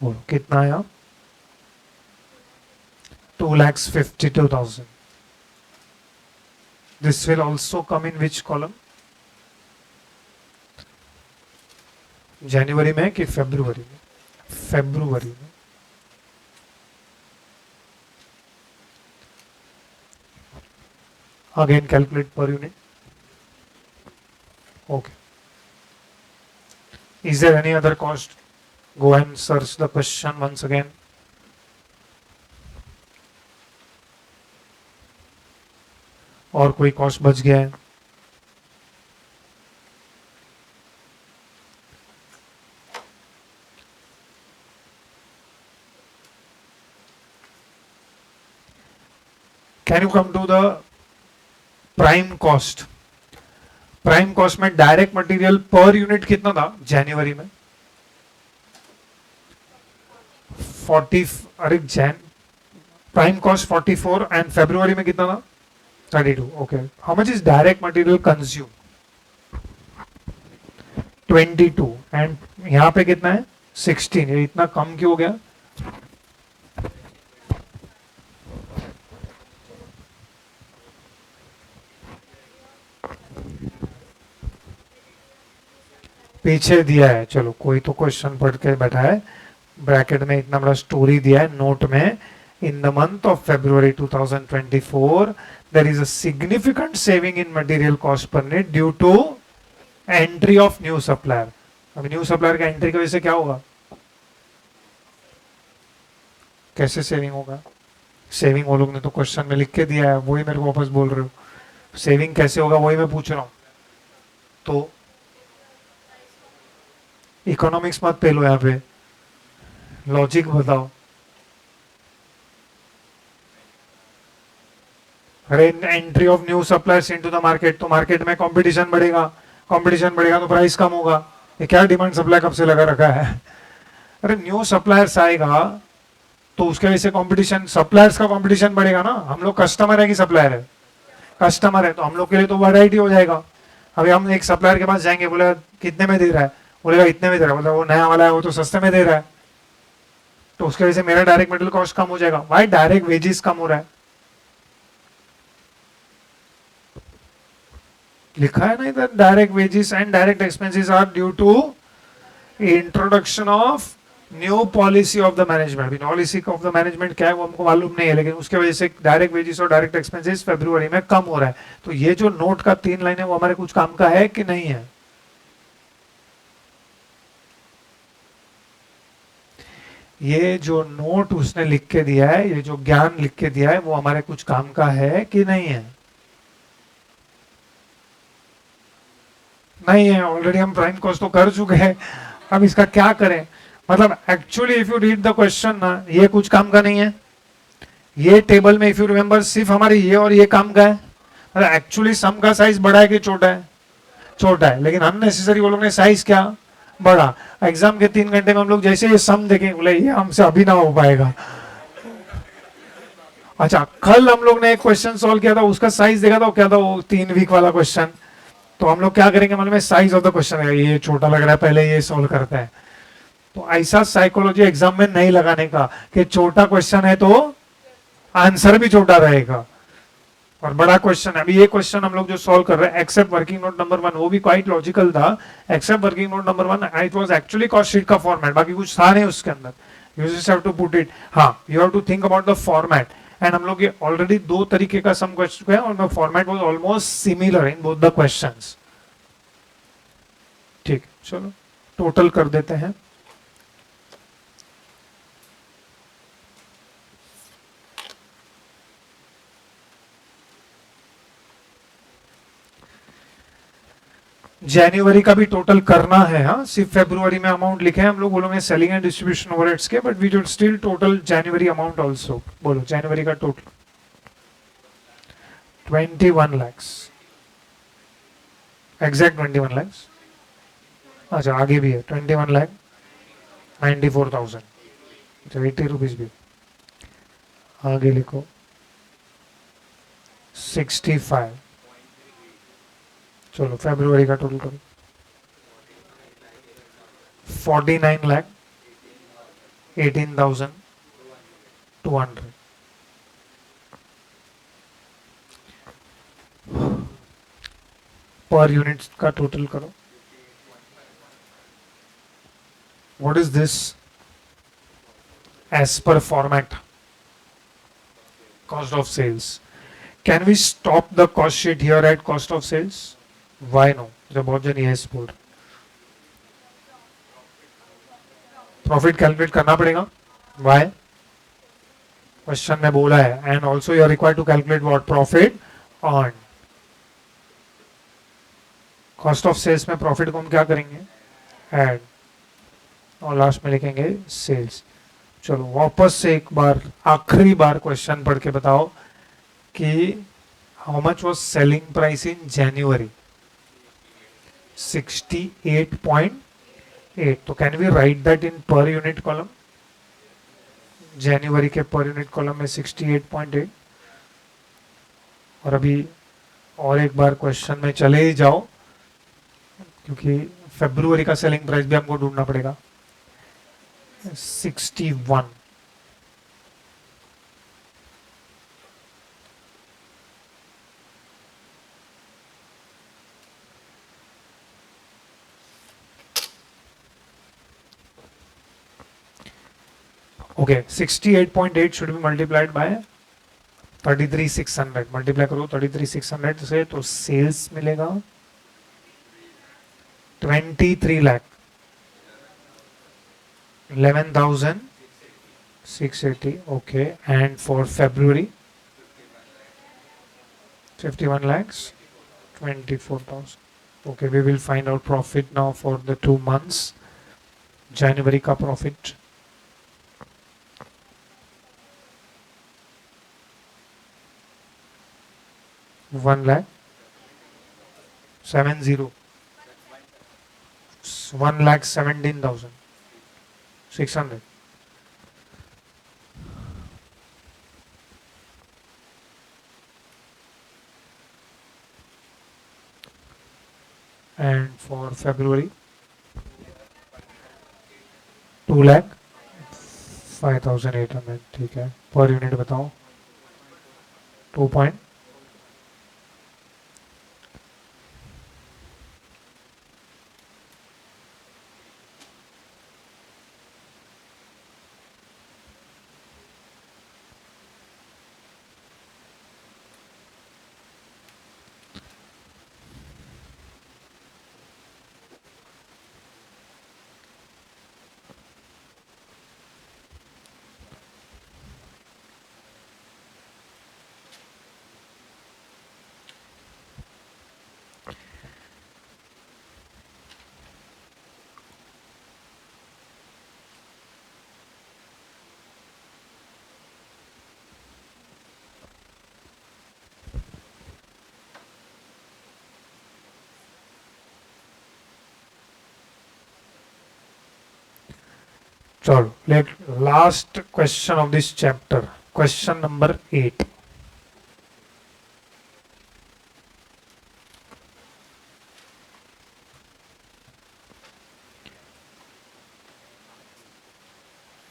बोलो कितना आया? 2,52,000. This will also come in which column? जनवरी में कि फरवरी में? फरवरी में. Again calculate per unit. Okay. Is there any other cost? Go and search the question once again. और कोई cost बच गया है? Can you come to the prime cost? Prime cost में डायरेक्ट मटेरियल पर यूनिट कितना था जनवरी में? 40. अरे प्राइम कॉस्ट 44 एंड फरवरी में कितना था? 32. Okay. How much is direct material consume? 22 and यहां पे कितना है? 16. ये इतना कम क्यों हो गया? पीछे दिया है, चलो कोई तो क्वेश्चन पढ़ के बैठा है, ब्रैकेट में इतना बड़ा स्टोरी दिया है नोट में. In the month of February 2024 there is a significant saving in material cost per unit due to entry of new supplier. अब न्यू सप्लायर का एंट्री की वजह से क्या होगा? कैसे सेविंग होगा? सेविंग वो लोग ने तो क्वेश्चन में लिख के दिया है, वही मेरे को वापस बोल रहे हो. सेविंग कैसे होगा वही मैं पूछ रहा हूं. तो इकोनॉमिक्स मत पेलो यहाँ पे, लॉजिक बताओ. अरे entry of new suppliers into the market, तो मार्केट में कंपटीशन बढ़ेगा, कंपटीशन बढ़ेगा तो प्राइस कम होगा. ये क्या डिमांड सप्लाई कब से लगा रखा है? अरे न्यू सप्लायर्स आएगा तो उसके वजह से कंपटीशन, सप्लायर्स का कंपटीशन बढ़ेगा ना. हम लोग कस्टमर है कि सप्लायर है? कस्टमर है, तो हम लोग के लिए तो वैरायटी हो जाएगा. अभी हम एक सप्लायर के पास जाएंगे, बोले कितने में दे रहा है, बोलेगा इतने में दे रहा है, बोला वो नया वाला है वो तो सस्ते में दे रहा है, तो उसके वजह से मेरा डायरेक्ट मटेरियल कॉस्ट कम हो जाएगा. भाई डायरेक्ट वेजेस कम हो रहा है, लिखा है ना इधर, direct wages and direct expenses are due to introduction of new policy of the management. Policy of the management क्या है वो हमको मालूम नहीं है, लेकिन उसके वजह से डायरेक्ट वेजेस और डायरेक्ट एक्सपेंसेस फरवरी में कम हो रहा है. तो ये जो नोट का 3 लाइन है वो हमारे कुछ काम का है कि नहीं है? ये जो नोट उसने लिख के दिया है, ये जो ज्ञान लिख के दिया है वो हमारे कुछ काम का है कि नहीं है? नहीं है. ऑलरेडी हम प्राइम कॉस्ट तो कर चुके हैं, अब इसका क्या करें? मतलब actually if you read the question ना, ये कुछ काम का नहीं है. ये टेबल में इफ यू रिमेंबर सिर्फ हमारे ये और ये काम का है. मतलब एक्चुअली सम का साइज बड़ा है कि छोटा है? छोटा है, लेकिन अननेसेसरी वो लोग ने साइज क्या बड़ा. एग्जाम के 3 घंटे में हम लोग जैसे ये सम देखेंगे, बोले ये हमसे अभी ना हो पाएगा. अच्छा, कल हम लोग ने एक क्वेश्चन सॉल्व किया था, उसका साइज देखा था, क्या था वो 3 वीक वाला क्वेश्चन. तो हम लोग क्या करेंगे, मतलब साइज ऑफ द क्वेश्चन है, ये छोटा लग रहा है, पहले ये सॉल्व करते हैं. तो ऐसा साइकोलॉजी एग्जाम में नहीं लगाने का कि छोटा क्वेश्चन है तो आंसर भी छोटा रहेगा, और बड़ा क्वेश्चन है. अभी ये क्वेश्चन हम लोग जो सॉल्व कर रहे हैं, एक्सेप्ट वर्किंग नोट नंबर 1, वो भी क्वाइट लॉजिकल था. Except working note number 1 it was actually cost sheet का फॉर्मेट, बाकी कुछ था नहीं उसके अंदर. You just have to put it. हाँ, you have to think about the format. And हम लोग ये ऑलरेडी 2 तरीके का सम कर चुके हैं, और format was almost similar in both the questions. ठीक, चलो टोटल कर देते हैं. जनवरी का भी टोटल करना है. हाँ, सिर्फ फरवरी में अमाउंट लिखे हैं हम लोग, बोलोगे सेलिंग एंड डिस्ट्रीब्यूशन ओवरहेड्स के, but we should still total January amount also. बोलो जनवरी का टोटल 21 lakhs, एग्जैक्ट 21 lakhs. अच्छा, आगे भी है 21,94,000. अच्छा, 80 रुपीज भी आगे लिखो. 65. चलो फरवरी का टोटल करो 49,18,200 पर यूनिट का टोटल करो. What is this as per format? Cost of sales. Can we stop the cost sheet here at cost of sales? Why no? जब बहुत जन yes बोल रहे. Profit calculate करना पड़ेगा. Why? Question में बोला है. And also you are required to calculate what? Profit earned. Cost of sales में profit को हम क्या करेंगे? Add. और लास्ट में लिखेंगे सेल्स. चलो वापस से एक बार आखिरी बार क्वेश्चन पढ़ के बताओ कि how much was selling price in January. 68.8. तो can we write that in per unit column. जनवरी के पर यूनिट कॉलम में 68.8. और अभी और एक बार क्वेश्चन में चले ही जाओ क्योंकि फरवरी का सेलिंग प्राइस भी हमको ढूंढना पड़ेगा. 61. Okay, 68.8 should be multiplied by 33,600. Multiply करो 33,600 से तो सेल्स मिलेगा 23 lakh 11,680. Okay, and for February 51 lakhs 24,000. Okay, we will find out profit now for the 2 months. January का profit 1,70,000 1,17,600. And for February 2,05,800. ठीक है. पर यूनिट बताओ 2 पॉइंट. चलो let last question of this chapter. Question number 8.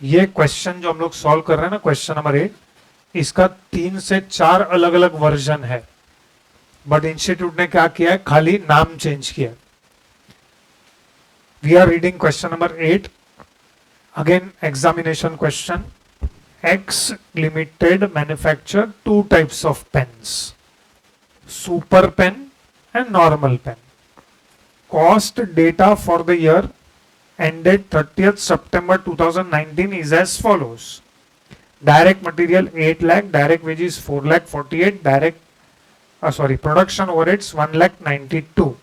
ये question जो हम लोग solve कर रहे हैं ना, क्वेश्चन नंबर 8, इसका 3 से 4 अलग अलग वर्जन है. बट इंस्टीट्यूट ने क्या किया है, खाली नाम चेंज किया. We are reading question number 8. Again, examination question. X Limited manufacture 2 types of pens, super pen and normal pen. Cost data for the year ended 30th September 2019 is as follows. Direct material 8 lakh, direct wages 4 lakh 48, production overheads 1 lakh 92.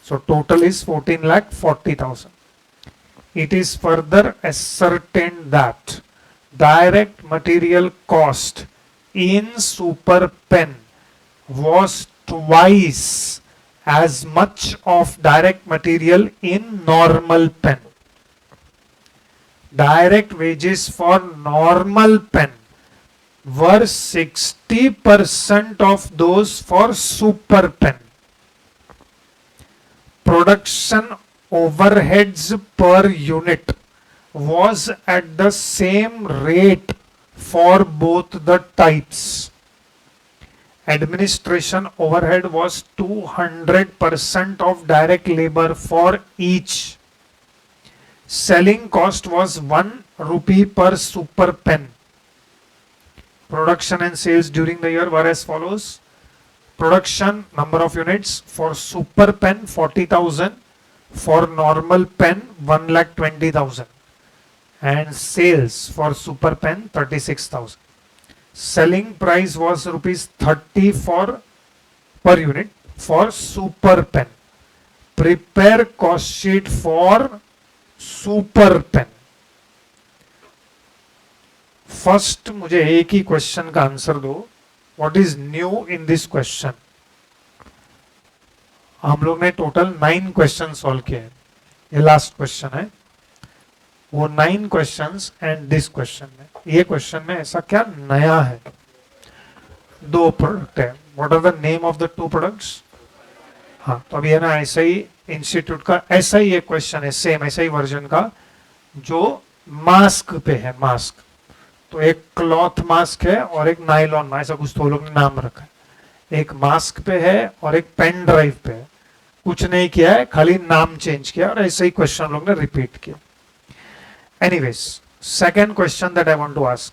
So total is 14 lakh 40,000. It is further ascertained that direct material cost in super pen was twice as much of direct material in normal pen. Direct wages for normal pen were 60% of those for super pen. Production overheads per unit was at the same rate for both the types. Administration overhead was 200% of direct labor for each. Selling cost was 1 rupee per super pen. Production and sales during the year were as follows. Production number of units for super pen 40,000, for normal pen 1,20,000, and sales for super pen 36,000. Selling price was rupees 30 for per unit for super pen. Prepare cost sheet for super pen. First मुझे एक ही question का answer दो. What is new in this question? हम लोग ने total 9 question solve किए हैं. ये लास्ट क्वेश्चन है. वो 9 क्वेश्चंस एंड दिस क्वेश्चन में, ये क्वेश्चन में ऐसा क्या नया है? 2 प्रोडक्ट है. What are the name of the 2 products? हाँ, तो अभी है ना ऐसा ही इंस्टीट्यूट का ऐसा ही एक क्वेश्चन है, सेम ऐसा ही वर्जन का, जो मास्क पे है. मास्क तो एक क्लॉथ मास्क है और एक नायलॉन मास्क, ऐसा कुछ तो लोग ने नाम रखा है. एक मास्क पे है और एक पेन ड्राइव पे है. कुछ नहीं किया है, खाली नाम चेंज किया और ऐसे ही क्वेश्चन लोग ने रिपीट किया. Anyways, second question that I want to ask.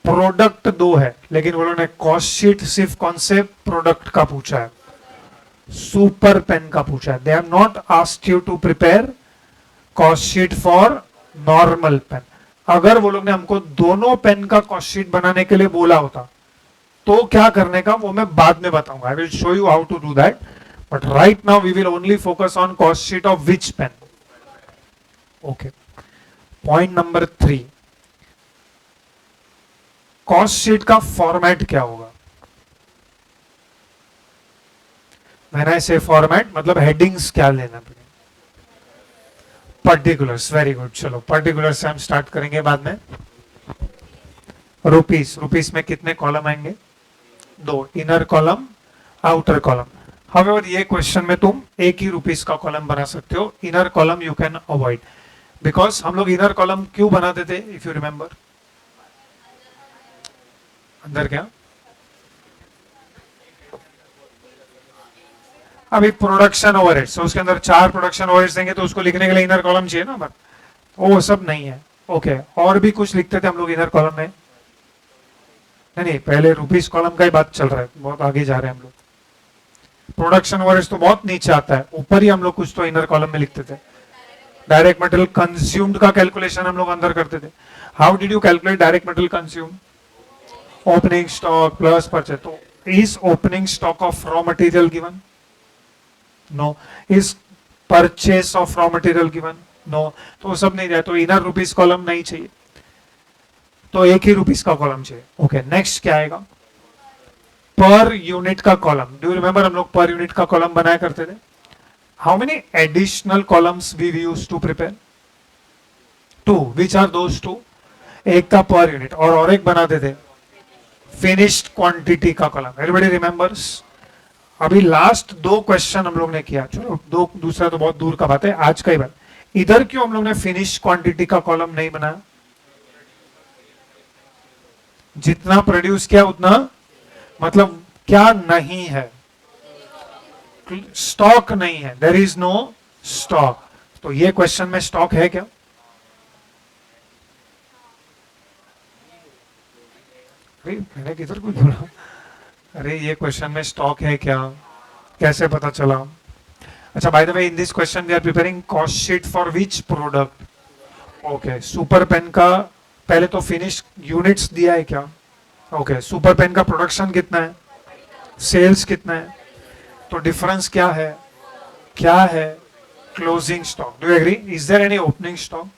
Product 2 है, लेकिन वो लोगों ने कॉस्ट शीट सिर्फ कौन से प्रोडक्ट का पूछा है? सुपर पेन का पूछा है. They have not asked you to prepare cost sheet for normal pen. अगर वो लोग ने हमको दोनों पेन का कॉस्ट शीट बनाने के लिए बोला होता तो क्या करने का वो मैं बाद में बताऊंगा. I will show you how to do that, but right now we will only focus on cost sheet of which pen. Okay, point number 3, cost sheet का फॉर्मेट क्या होगा? व्हेन आई से फॉर्मेट मतलब हेडिंग्स क्या लेना पड़ेगा? Particulars. Very good. चलो particulars से हम स्टार्ट करेंगे बाद में. रुपीस. रुपीस में कितने कॉलम आएंगे? 2. Inner column, outer column. However ये क्वेश्चन में तुम एक ही रुपीस का कॉलम बना सकते हो. Inner column you can avoid, because हम लोग इनर कॉलम क्यों बनाते थे? इफ यू रिमेंबर, अंदर क्या? अभी प्रोडक्शन ओवरहेड्स, तो उसके अंदर 4 प्रोडक्शन ओवरहेड्स देंगे तो उसको लिखने के लिए इनर कॉलम चाहिए ना. बट वो सब नहीं है. ओके, और भी कुछ लिखते थे हम लोग इनर कॉलम में. नहीं, पहले रुपीस कॉलम का ही बात चल रहा है, बहुत आगे जा रहे हैं हम लोग. प्रोडक्शन ओवरहेड्स तो बहुत नीचे आता है, ऊपर ही हम लोग कुछ तो इनर कॉलम में लिखते थे. डायरेक्ट मटेरियल कंज्यूम्ड का कैलकुलेशन हम लोग अंदर करते थे. How did you calculate direct material consume? Opening stock plus purchase. तो is opening stock of raw material given? No. Is purchase of raw material given? No. तो सब नहीं दिया, तो इनर रुपीस कॉलम नहीं चाहिए, तो एक ही रुपीस का कॉलम चाहिए. ओके, नेक्स्ट क्या आएगा? पर यूनिट का कॉलम. डू यू रिमेंबर हम लोग पर यूनिट का कॉलम बनाया करते थे? How many additional columns we use to prepare? 2. Which are those 2? एक था पर यूनिट और एक बनाते थे फिनिश्ड क्वांटिटी का कॉलम. Everybody remembers? अभी लास्ट 2 क्वेश्चन हम लोग ने किया. चलो दो, दूसरा तो बहुत दूर का बात है, आज का ही बात. इधर क्यों हम लोग ने फिनिश क्वांटिटी का कॉलम नहीं बनाया? जितना प्रोड्यूस किया उतना, मतलब क्या नहीं है? स्टॉक नहीं है. There is no stock. तो ये क्वेश्चन में स्टॉक है क्या? अरे मैंने किधर कुछ बोला? अरे ये क्वेश्चन में स्टॉक है क्या? कैसे पता चला? अच्छा, by the way in this question we are preparing cost sheet for which product? Okay, super pen का पहले तो फिनिश यूनिट्स दिया है क्या? ओके, सुपर पेन का प्रोडक्शन कितना है, सेल्स कितना है, तो डिफरेंस क्या है? क्या है? Closing stock. Do you agree? Is there any opening stock?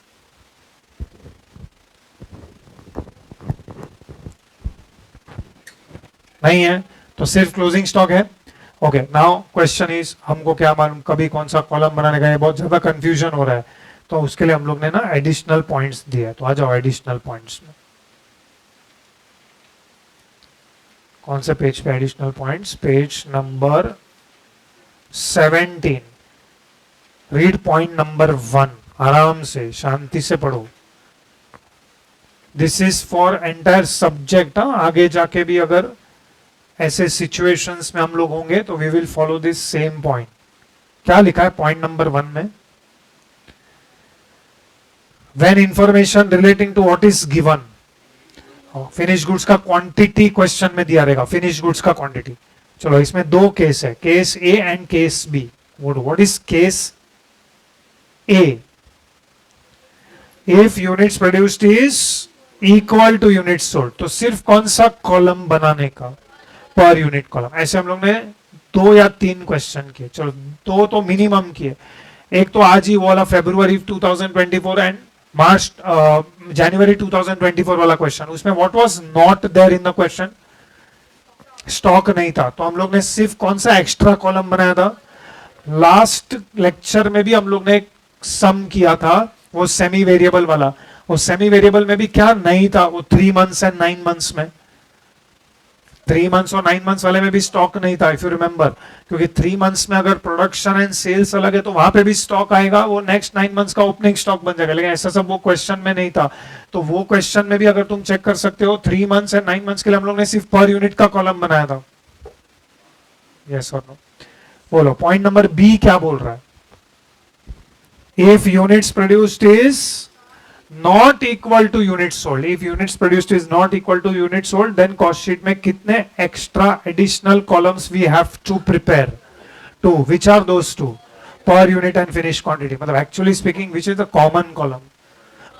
नहीं है, तो सिर्फ क्लोजिंग स्टॉक है. ओके, नाउ क्वेश्चन इज, हमको क्या मालूम कभी कौन सा कॉलम बनाने का है, बहुत ज्यादा कंफ्यूजन हो रहा है, तो उसके लिए हम लोग ने ना एडिशनल पॉइंट्स दिए. तो आ जाओ एडिशनल पॉइंट्स में. कौन से पेज पे additional points? Page number 17, read point number 1, आराम से शांति से पढ़ो. This is for entire subject. आगे जाके भी अगर ऐसे सिचुएशंस में हम लोग होंगे तो we will follow this same point. क्या लिखा है पॉइंट नंबर 1 में? When information relating to what is given. Finish goods का क्वांटिटी क्वेश्चन में दिया रहेगा, फिनिश गुड्स का क्वांटिटी. चलो इसमें दो केस है, case A and case B. What is case A? If units produced is equal to unit sold, तो सिर्फ कौन सा कॉलम बनाने का? Per unit column. ऐसे हम लोग ने 2 या 3 क्वेश्चन किए. चलो 2 तो मिनिमम किए. एक तो आज ही वाला फरवरी 2024 एंड मार्च जनवरी 2024 वाला क्वेश्चन. उसमें what was not there in the question? Stock नहीं था. तो हम लोग ने सिर्फ कौन सा एक्स्ट्रा कॉलम बनाया था? लास्ट लेक्चर में भी हम लोग ने सम किया था, वो सेमी वेरिएबल वाला. वो सेमी वेरिएबल में भी क्या नहीं था? वो 3 मंथ्स एंड 9 मंथ्स में, 3 मंथ्स और 9 मंथ्स वाले में भी स्टॉक नहीं था, इफ यू रिमेंबर. क्योंकि 3 मंथ्स में अगर प्रोडक्शन एंड सेल्स अलग है तो वहां पे भी स्टॉक आएगा, वो नेक्स्ट 9 मंथ्स का ओपनिंग स्टॉक बन जाएगा. लेकिन ऐसा सब वो क्वेश्चन में नहीं था. तो वो क्वेश्चन में भी अगर तुम चेक कर सकते हो, 3 मंथ्स एंड 9 मंथ्स के लिए हम लोग ने सिर्फ पर यूनिट का कॉलम बनाया था. यस और नो? बोलो पॉइंट नंबर बी क्या बोल रहा है? If units produced is not equal to units sold. If units produced is not equal to units sold, then cost sheet में कितने extra additional columns we have to prepare? 2. Which are those 2? Per unit and finished quantity. मतलब actually speaking, which is the common column?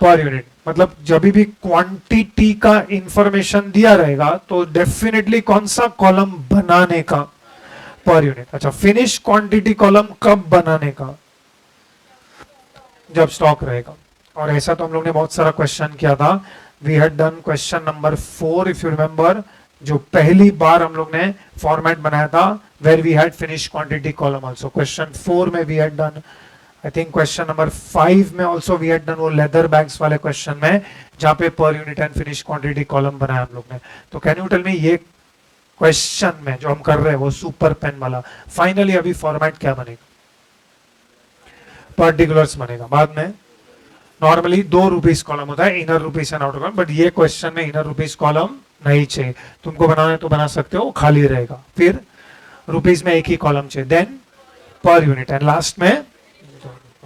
Per unit. मतलब जब भी quantity का information दिया रहेगा तो definitely कौन सा column बनाने का? Per unit. अच्छा, finished quantity column कब बनाने का? जब स्टॉक रहेगा. और ऐसा तो हम लोग ने बहुत सारा क्वेश्चन किया था. We had done question number 4 if you remember, जो पहली बार हम लोग ने फॉर्मेट बनाया था, where we had finish quantity column also. Question 4 में we had done, I think question number 5 में आल्सो वी हैड डन वो लेदर बैग्स वाले क्वेश्चन में, जहां पे per unit and finish quantity column बनाया हम लोग ने. तो कैन यू टेल मी ये क्वेश्चन में जो हम कर रहे हैं वो सुपर पेन वाला, फाइनली अभी फॉर्मेट क्या बनेगा? पर्टिकुलर्स बनेगा. बाद में नॉर्मली 2 रुपीस कॉलम होता है, inner rupees and outer column. But ये क्वेश्चन में इनर रुपीस कॉलम नहीं चाहिए. तुमको बनाना है तो बना सकते हो, खाली रहेगा. फिर रुपीस में एक ही कॉलम चाहिए. Then per unit and last में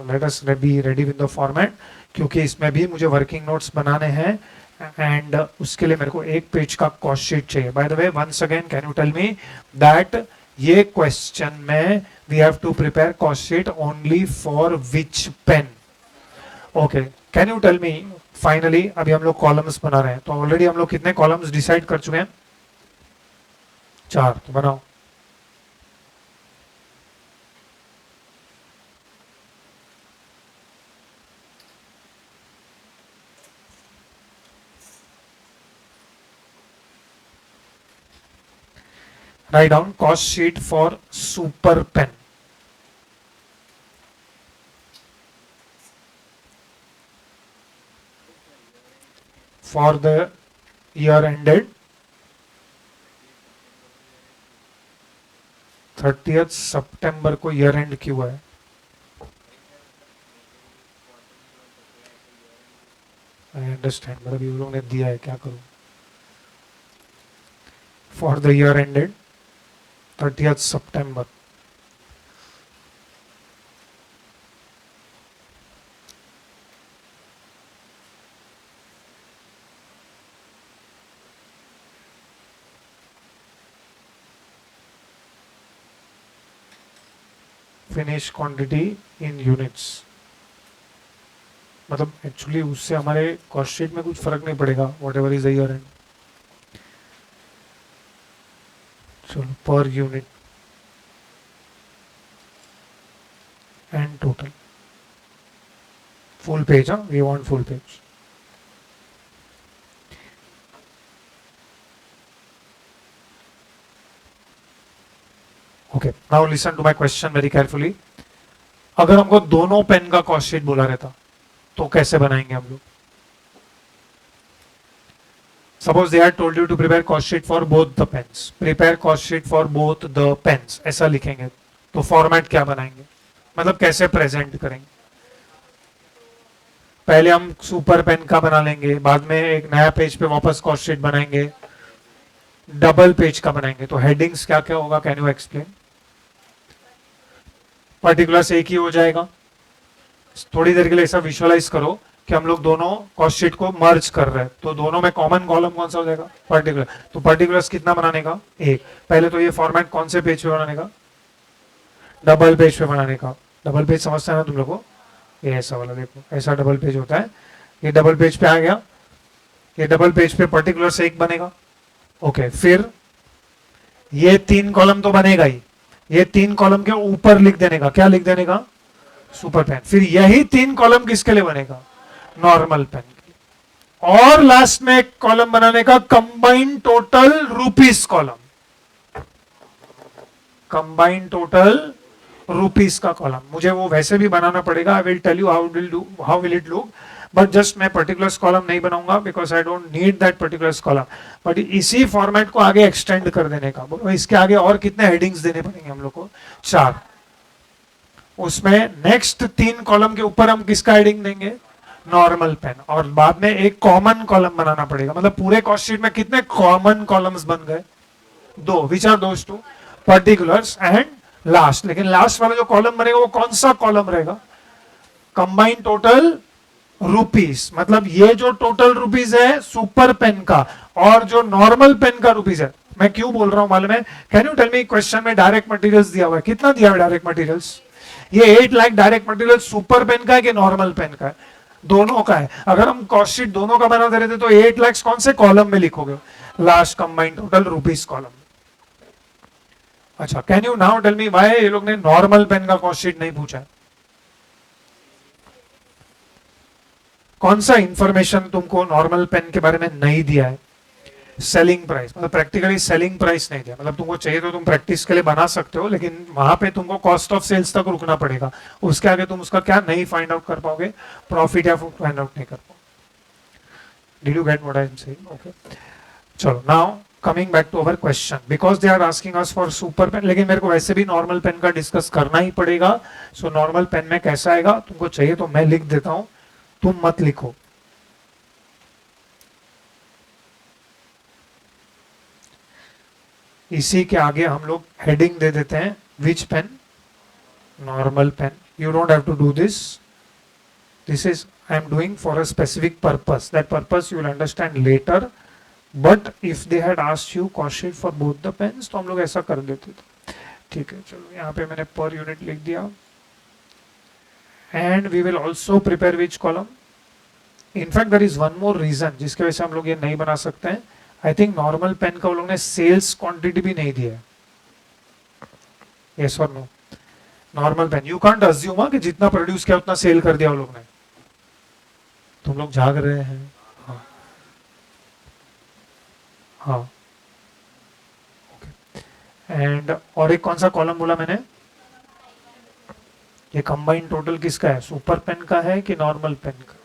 let us be ready with the format, क्योंकि इसमें भी मुझे वर्किंग नोट्स बनाने हैं एंड उसके लिए मेरे को एक पेज का कॉस्ट शीट चाहिए. By the way once again can you tell me that ये क्वेश्चन में we have to prepare cost sheet only for which pen? Okay, can you tell me finally, अभी हम लोग कॉलम्स बना रहे हैं, तो ऑलरेडी हम लोग कितने कॉलम्स डिसाइड कर चुके हैं? 4. तो बनाओ. Write down cost sheet for super pen. For the year ended 30th September को ईयर एंड क्यों है? आई अंडरस्टैंड, मतलब ये लोगों ने दिया है, क्या करूं? For the year ended 30th September. Finish quantity in units. मतलब एक्चुअली उससे हमारे कॉस्ट शीट में कुछ फर्क नहीं पड़ेगा, whatever is the year end. चलो per unit and total full page. We want full page. Okay, now listen to my question very carefully. अगर हमको दोनों पेन का कॉस्ट शीट बोला रहता तो कैसे बनाएंगे हम लोग? Suppose they had told you to prepare cost sheet for both the pens, prepare cost sheet for both the pens, ऐसा लिखेंगे तो फॉर्मेट क्या बनाएंगे, मतलब कैसे प्रेजेंट करेंगे। पहले हम सुपर पेन का बना लेंगे, बाद में एक नया पेज पे वापस कॉस्ट शीट बनाएंगे, डबल पेज का बनाएंगे, तो हेडिंग्स क्या क्या होगा, कैन यू एक्सप्लेन। पर्टिकुलर्स एक ही हो जाएगा, थोड़ी देर के लिए ऐसा विजुअलाइज करो कि हम लोग दोनों कॉस्ट शीट को मर्ज कर रहे हैं, तो दोनों में कॉमन कॉलम कौन सा हो जाएगा, पर्टिकुलर। तो पर्टिकुलर्स कितना बनाने का, एक। पहले तो ये फॉर्मेट कौन से पेज पे बनाने का, डबल पेज पे बनाने का। डबल पेज समझते हैं ना तुम लोग को, ये ऐसा वाला देखो, ऐसा डबल पेज होता है, ये डबल पेज पे आ गया, ये डबल पेज पे पर्टिकुलर्स एक बनेगा। ओके, फिर ये 3 कॉलम तो बनेगा ही, ये 3 कॉलम के ऊपर लिख देने का, क्या लिख देने का, सुपर पेन। फिर यही 3 कॉलम किसके लिए बनेगा, नॉर्मल पेन के लिए। और लास्ट में एक कॉलम बनाने का combined total rupees column, combined total rupees का कॉलम। मुझे वो वैसे भी बनाना पड़ेगा, I will tell you how will it look, but just मैं पर्टिकुलर्स कॉलम नहीं बनाऊंगा because I don't need that particulars column. But इसी फॉर्मेट को आगे एक्सटेंड कर देने का, बोलो इसके आगे और कितने हेडिंग्स देने पड़ेंगे हम लोग को, 4। उसमें नेक्स्ट 3 कॉलम के ऊपर हम किसका हेडिंग देंगे, नॉर्मल पेन, और बाद में एक कॉमन कॉलम बनाना पड़ेगा। मतलब पूरे कॉस्ट शीट में कितने कॉमन कॉलम्स बन गए, 2, which are those two, particulars and last. लेकिन लास्ट वाला जो कॉलम बनेगा वो कौन सा कॉलम रहेगा, कंबाइंड टोटल रुपीस। मतलब ये जो टोटल रुपीस है सुपर पेन का, और जो नॉर्मल पेन का रुपीस है। मैं क्यों बोल रहा हूं मालूम है, can you tell me, question में डायरेक्ट मटेरियल्स दिया हुआ है, कितना दिया हुआ है डायरेक्ट मटेरियल्स, ये 8 lakh direct material super pen का है कि नॉर्मल पेन का है, दोनों का है। अगर हम कॉस्ट शीट दोनों का बना दे रहे थे तो 8 लाख कौन से कॉलम में लिखोगे, last combined total rupees column. अच्छा, can you now tell me why ये लोग ने नॉर्मल पेन का कॉस्ट शीट नहीं पूछा है, कौन सा इंफॉर्मेशन तुमको नॉर्मल पेन के बारे में नहीं दिया है, सेलिंग प्राइस, मतलब प्रैक्टिकली सेलिंग प्राइस नहीं दिया। मतलब तुमको चाहिए तो तुम प्रैक्टिस के लिए बना सकते हो, लेकिन वहां पे तुमको कॉस्ट ऑफ सेल्स तक रुकना पड़ेगा, उसके आगे तुम उसका क्या नहीं फाइंड आउट कर पाओगे, प्रॉफिट या फाइंड आउट नहीं कर पाओगे। Did you get what I am saying, okay. चलो, now coming back to our question, because they are asking us for super pen, लेकिन मेरे को वैसे भी नॉर्मल पेन का डिस्कस करना ही पड़ेगा। सो नॉर्मल पेन में कैसा आएगा, तुमको चाहिए तो मैं लिख देता हूं, तुम मत लिखो। इसी के आगे हम लोग हेडिंग दे देते हैं, which pen, normal pen. You don't have to do this, this is I am doing for a specific purpose, that purpose you will understand later. But if they had asked you cost sheet for both the pens तो हम लोग ऐसा कर देते थे। ठीक है, चलो यहाँ पे मैंने पर यूनिट लिख दिया। And we will also prepare which column, in fact there is one more reason जिसके वजह से हम लोग ये नहीं बना सकते हैं। आई थिंक नॉर्मल पेन का वो लोग ने सेल्स क्वांटिटी भी नहीं दिया है, यस और no. Normal pen you can't assume कि जितना प्रोड्यूस किया उतना सेल कर दिया वो लोग ने, तुम लोग जाग रहे हैं। हाँ हाँ, ओके। एंड और एक कौन सा कॉलम बोला मैंने, ये कंबाइंड टोटल किसका है, सुपर पेन का है कि नॉर्मल पेन का,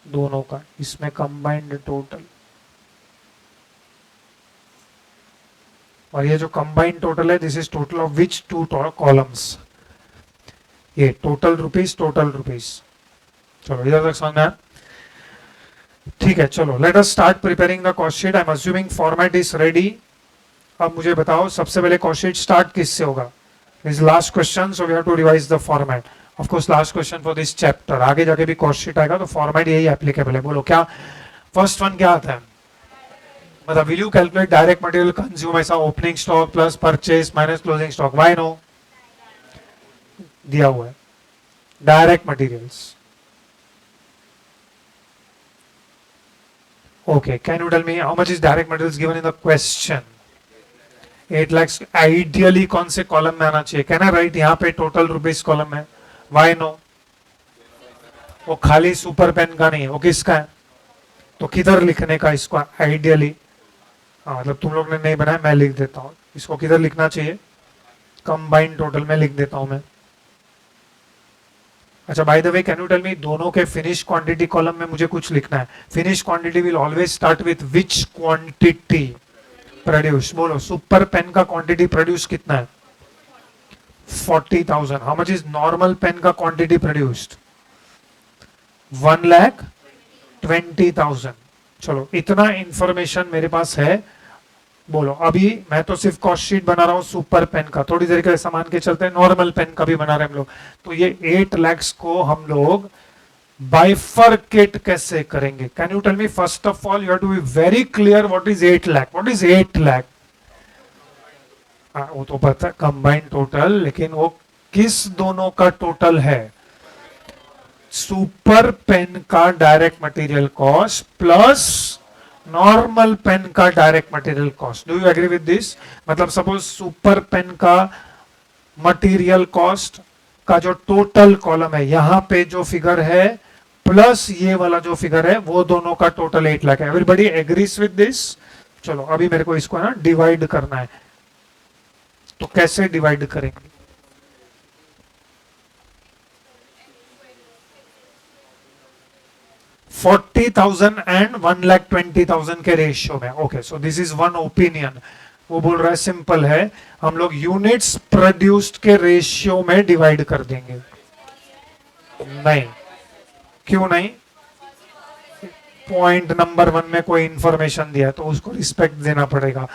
दोनों का। इसमें कंबाइंड टोटल, और ये जो कंबाइंड टोटल है, this is total of which 2 columns, ये टोटल रुपीस, टोटल रुपीस। चलो इधर तक समझ में आया, ठीक है। चलो let us start preparing the cost sheet. I am assuming format is ready. अब मुझे बताओ सबसे पहले कॉस्ट शीट स्टार्ट किससे होगा, is last question, so we have to revise the format. Of course last question for this chapter, आगे जाके भी कॉस्ट शीट आएगा तो फॉर्मेट यही एप्लीकेबल है। बोलो क्या फर्स्ट वन क्या आता है, मतलब will you calculate direct material consume, ऐसा opening stock plus purchase minus closing stock, why no, दिया हुआ है direct materials. Okay, can you tell me how much is direct materials given in the question, 8 lakhs। Ideally कौन से column में आना चाहिए, can I right यहाँ पे टोटल रुपीस कॉलम है, व्हाई नो, वो खाली सुपर पेन का नहीं है, वो किसका है, तो किधर लिखने का इसको आइडियली, हाँ मतलब तुम लोग ने नहीं बनाया, मैं लिख देता हूँ, इसको किधर लिखना चाहिए, कंबाइंड टोटल में लिख देता हूं मैं। अच्छा, by the way can you tell me दोनों के फिनिश क्वांटिटी कॉलम में मुझे कुछ लिखना है. Finish quantity will always start with which quantity produce. बोलो सुपर पेन का क्वांटिटी प्रोड्यूस कितना है? 40,000. How much is normal pen का क्वांटिटी प्रोड्यूस्ड? 1,20,000. चलो इतना इंफॉर्मेशन मेरे पास है. बोलो अभी मैं तो सिर्फ कॉस्ट शीट बना रहा हूं सुपर पेन का, थोड़ी देर के लिए सामान के चलते हैं नॉर्मल पेन का भी बना रहे हैं हम लोग. तो ये 8 lakhs को हम लोग बाइफरकेट कैसे करेंगे? Can you tell me first of all you have to be very clear what is 8 lakh. What is 8 lakh? वो तो पता कंबाइंड टोटल, लेकिन वो किस दोनों का टोटल है? सुपर पेन का direct material cost plus normal pen का direct material cost. Do you agree with this? मतलब सपोज सुपर पेन का मटेरियल कॉस्ट का जो टोटल कॉलम है यहां पे जो फिगर है प्लस ये वाला जो फिगर है वो दोनों का टोटल 8 लाख है. Everybody agrees with this? चलो अभी मेरे को इसको ना डिवाइड करना है. तो कैसे डिवाइड करेंगे? $40,000 एंड 1,20,000 के रेशियो में. Okay, so this is one opinion. वो बोल रहा है सिंपल है, हम लोग यूनिट्स प्रोड्यूस्ड के रेशियो में डिवाइड कर देंगे. नहीं, क्यों नहीं? पॉइंट नंबर 1 में कोई इंफॉर्मेशन दिया तो उसको रिस्पेक्ट देना पड़ेगा.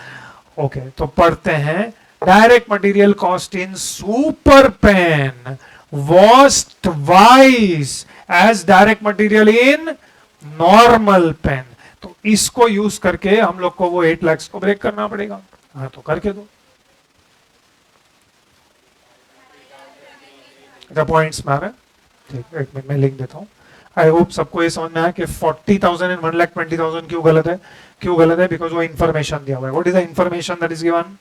ओके, तो पढ़ते हैं. Direct material cost in super pen was twice as direct material in normal pen. तो इसको यूज करके हम लोग को वो 8 lakhs को ब्रेक करना पड़ेगा. हाँ तो करके दो. अच्छा पॉइंट्स में आ रहा है. ठीक, एक मिनट में लिख देता हूँ. आई होप सबको ये समझ में आया कि 40,000 एंड 1,20,000 क्यों गलत है. क्यों गलत है? बिकॉज वो इंफॉर्मेशन दिया हुआ है. What is the information that is given?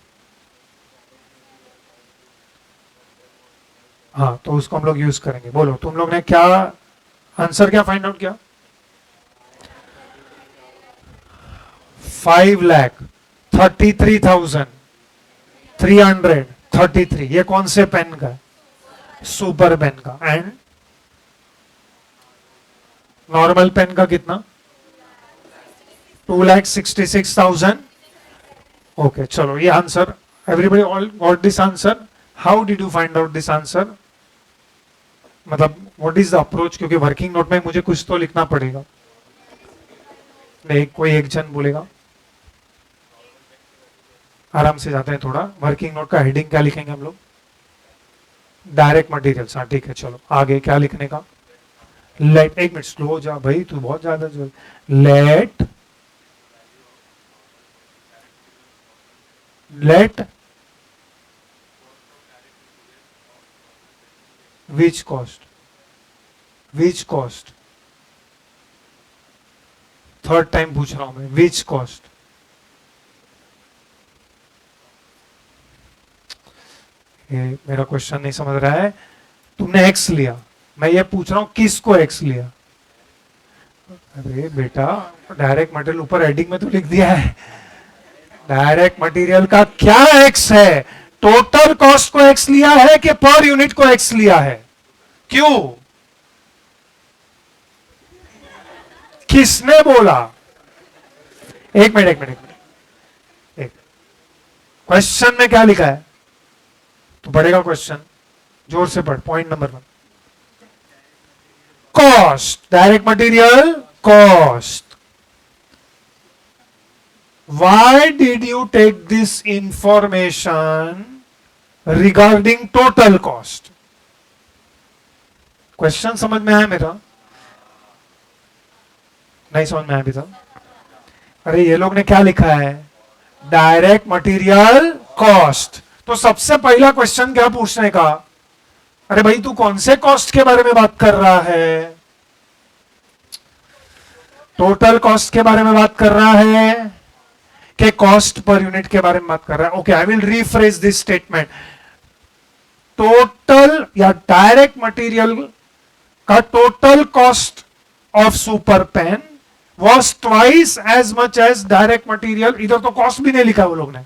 हाँ, तो उसको हम लोग यूज करेंगे. बोलो तुम लोग ने क्या आंसर क्या फाइंड आउट किया? 5,33,333. ये कौन से पेन का? सुपर पेन का. एंड नॉर्मल पेन का कितना? 2,66,000. ओके, चलो ये answer. Everybody all got this answer? How did you find out this answer? मतलब व्हाट इज द अप्रोच? क्योंकि वर्किंग नोट में मुझे कुछ तो लिखना पड़ेगा. नहीं, कोई एक जन बोलेगा. आराम से जाते हैं थोड़ा. वर्किंग नोट का हेडिंग क्या लिखेंगे हम लोग? Direct materials. हाँ ठीक है, चलो आगे क्या लिखने का? लेट. एक मिनट स्लो जा भाई, तू बहुत ज्यादा जो. Let which cost? which cost? Third time पूछ रहा हूं मैं. which cost? ये मेरा क्वेश्चन नहीं समझ रहा है. तुमने x लिया, मैं ये पूछ रहा हूं किसको x लिया? अरे बेटा, डायरेक्ट मटेरियल ऊपर हेडिंग में तो लिख दिया है. डायरेक्ट मटेरियल का क्या x है? टोटल कॉस्ट को x लिया है कि पर यूनिट को x लिया है? क्यों? किसने बोला? एक मिनट. एक क्वेश्चन में क्या लिखा है? तो पढ़ेगा क्वेश्चन, जोर से पढ़. Point number 1, cost. Direct material cost. Why did you take this information regarding total cost? Question समझ में आया मेरा? नहीं समझ में आया अभी तक? अरे ये लोग ने क्या लिखा है? Direct material cost. तो सबसे पहला क्वेश्चन क्या पूछने का? अरे भाई तू कौन से कॉस्ट के बारे में बात कर रहा है? टोटल कॉस्ट के बारे में बात कर रहा है कि कॉस्ट पर यूनिट के बारे में बात कर रहा है? Okay, I will rephrase this statement. Total या डायरेक्ट मटेरियल का total cost of super pen was twice as much as direct material. इधर तो कॉस्ट भी नहीं लिखा वो लोग ने.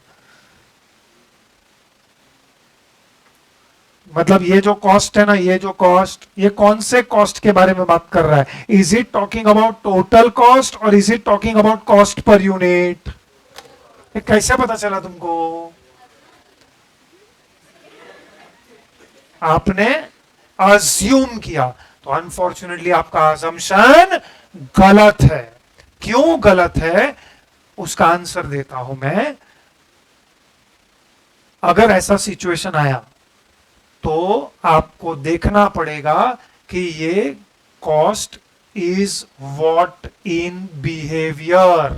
मतलब ये जो कॉस्ट है ना, ये जो कॉस्ट, ये कौन से कॉस्ट के बारे में बात कर रहा है? Is it talking about total cost और is it talking about cost per unit? ये कैसे पता चला तुमको? आपने अज्यूम किया, तो अनफॉर्चुनेटली आपका अजम्पशन गलत है। क्यों गलत है उसका आंसर देता हूं मैं। अगर ऐसा सिचुएशन आया तो आपको देखना पड़ेगा कि ये cost is what in behaviour,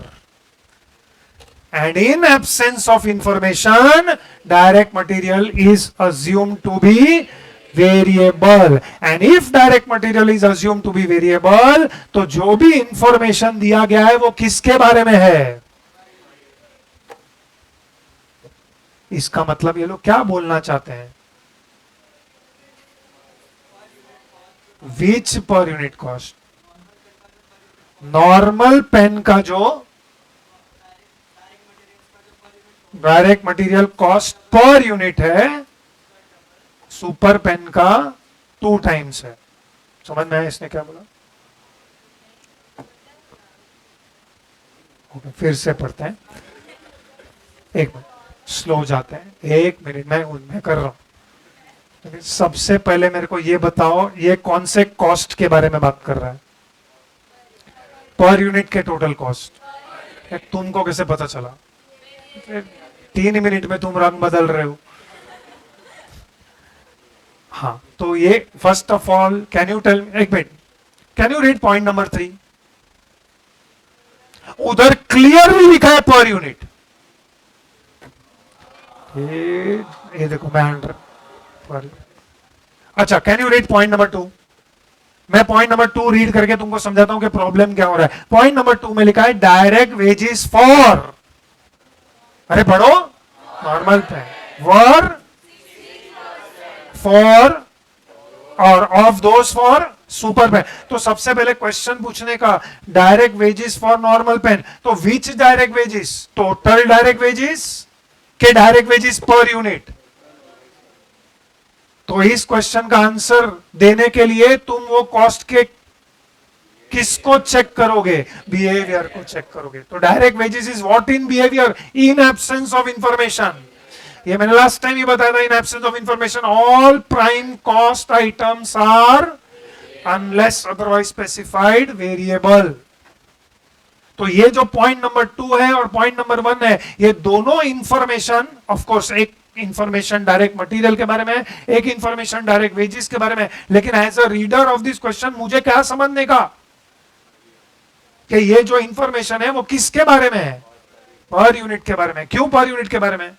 and in absence of information direct material is assumed to be variable, and if direct material is assumed to be variable तो जो भी इंफॉर्मेशन दिया गया है वो किसके बारे में है? इसका मतलब ये लोग क्या बोलना चाहते हैं? विच per unit cost? Normal pen का जो direct material cost per unit है, सुपर पेन का 2 टाइम्स है। समझ में आया इसने क्या बोला? ओके, फिर से पढ़ते हैं। एक मिनट स्लो जाते हैं, 1 मिनट मैं कर रहा हूं। सबसे पहले मेरे को ये बताओ, ये कौन से कॉस्ट के बारे में बात कर रहा है? पर यूनिट के टोटल कॉस्ट। तुमको कैसे पता चला? 3 मिनट में तुम रंग बदल रहे हो। हाँ, तो ये first of all can you tell, एक minute, can you read point number 3? उधर क्लियरली लिखा है पर यूनिट। ये देखो मैं पर। अच्छा, can you read point number 2? मैं पॉइंट नंबर 2 रीड करके तुमको समझाता हूं कि प्रॉब्लम क्या हो रहा है। पॉइंट नंबर 2 में लिखा है डायरेक्ट वेजेस फॉर, अरे पढ़ो, नॉर्मल पेन वर फॉर और of those for super pen. तो सबसे पहले क्वेश्चन पूछने का, direct wages for normal pen, तो which direct wages? Total direct wages के डायरेक्ट वेजेस पर यूनिट? तो इस क्वेश्चन का आंसर देने के लिए तुम वो कॉस्ट के किसको चेक करोगे? बिहेवियर को चेक करोगे। तो direct wages is what in behaviour in absence of information. ये मैंने लास्ट टाइम ही बताया था, in absence of information all prime cost items are unless otherwise specified variable. तो ये जो पॉइंट नंबर 2 है और पॉइंट नंबर 1 है, ये दोनों इंफॉर्मेशन, ऑफ कोर्स एक इंफॉर्मेशन डायरेक्ट मटेरियल के बारे में, एक इंफॉर्मेशन डायरेक्ट वेजेस के बारे में, लेकिन as a reader of this question मुझे क्या समझने का कि ये जो इंफॉर्मेशन है वो किसके बारे में है? पर यूनिट के बारे में। क्यों पर यूनिट के बारे में?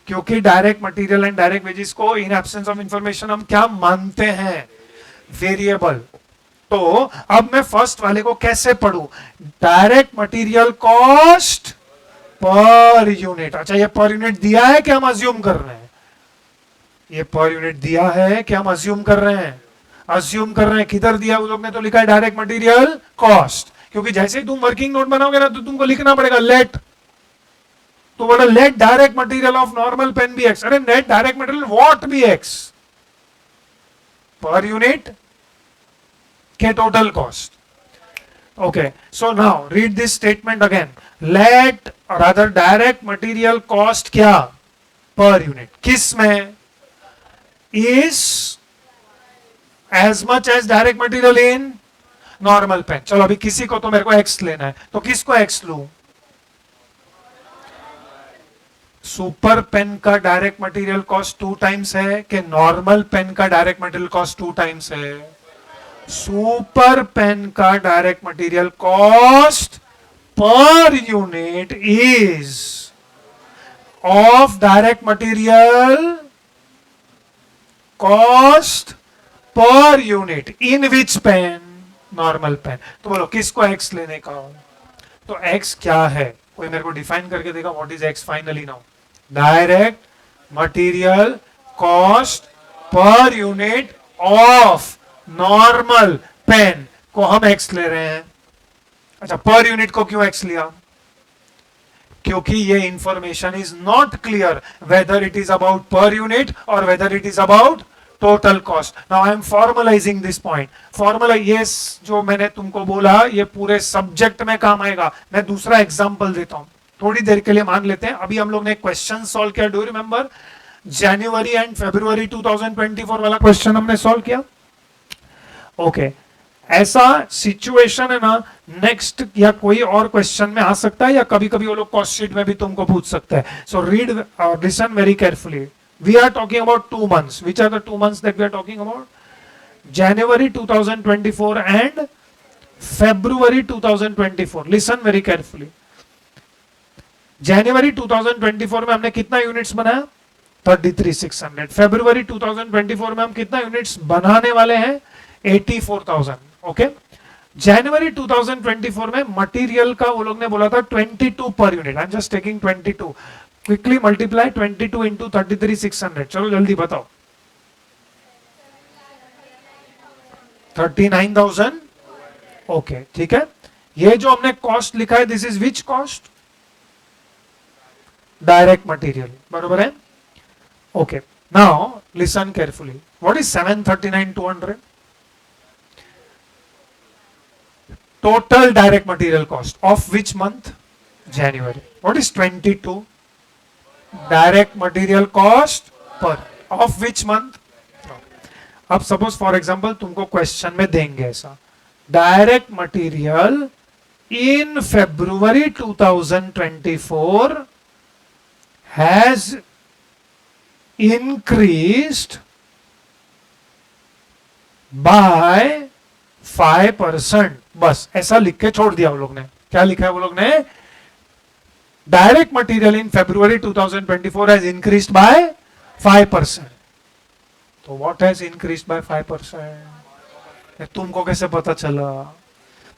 क्योंकि direct material and direct wages को इन एब्सेंस ऑफ इंफॉर्मेशन हम क्या मानते हैं? वेरिएबल। तो अब मैं फर्स्ट वाले को कैसे पढ़ूं? Direct material cost per unit. अच्छा, ये पर यूनिट दिया है कि हम अज्यूम कर रहे हैं? ये पर यूनिट दिया है कि हम अज्यूम कर रहे हैं? अज्यूम कर रहे हैं। किधर दिया? उन लोग ने तो लिखा है डायरेक्ट मटेरियल कॉस्ट, क्योंकि जैसे ही तुम वर्किंग नोट बनाओगे ना तो तुमको लिखना पड़ेगा लेट, तो बोला let direct material of normal pen be x. अरे net direct material what be x? Per unit के total cost. Okay, so now read this statement again. Let rather direct material cost क्या? Per unit. किस में? Is as much as direct material in normal pen. चलो अभी किसी को तो मेरे को एक्स लेना है, तो किसको एक्स लू? सुपर पेन का डायरेक्ट मटेरियल कॉस्ट 2 टाइम्स है कि नॉर्मल पेन का डायरेक्ट मटेरियल कॉस्ट 2 टाइम्स है? सुपर पेन का direct material cost per unit is of direct material cost per unit in which pen? Normal pen. तो बोलो किसको x लेने का? तो एक्स क्या है? कोई मेरे को डिफाइन करके देगा what is x finally now? Direct material cost per unit of normal pen को हम एक्स ले रहे हैं। अच्छा, पर यूनिट को क्यों एक्स लिया? क्योंकि ये information is not clear whether it is about per unit और whether it is about total cost. Now I am formalizing this point. Formula ये जो मैंने तुमको बोला ये पूरे सब्जेक्ट में काम आएगा. मैं दूसरा एग्जांपल देता हूं, थोड़ी देर के लिए मान लेते हैं. अभी हम लोग ने क्वेश्चन सॉल्व किया. Do you remember January and February 2024 वाला क्वेश्चन हमने सॉल्व किया. ओके ऐसा सिचुएशन है ना नेक्स्ट या कोई और क्वेश्चन में आ सकता है, या कभी कभी वो लोग कॉस्ट शीट में भी तुमको पूछ सकते हैं. So read listen very carefully. We are talking about 2 months. Which are the 2 months that we are talking about? January 2024 and February 2024. Listen very carefully. January 2024 में हमने कितना यूनिट्स बनाया? 33,600. February 2024 में हम कितना यूनिट्स बनाने वाले हैं? 84,000. ओके जनवरी 2024 में मटेरियल का वो लोग ने बोला था 22 per unit. I am just taking 22. Quickly multiply 22 into 33,600. चलो जल्दी बताओ. 39,000. ओके ठीक है. ये जो हमने कॉस्ट लिखा है this is which cost? Direct material. बरोबर है. Okay now listen carefully. What is 739,200? Total direct material cost of which month? January. What is 22? Direct material cost पर ऑफ विच मंथ? अब सपोज फॉर एग्जांपल तुमको question में देंगे ऐसा, direct material in February 2024 has increased by 5%. बस ऐसा लिख के छोड़ दिया वो लोग ने. क्या लिखा है वो लोग ने? Direct material in February 2024 has increased by 5%. तो what has increased by 5%? तुमको कैसे पता चला?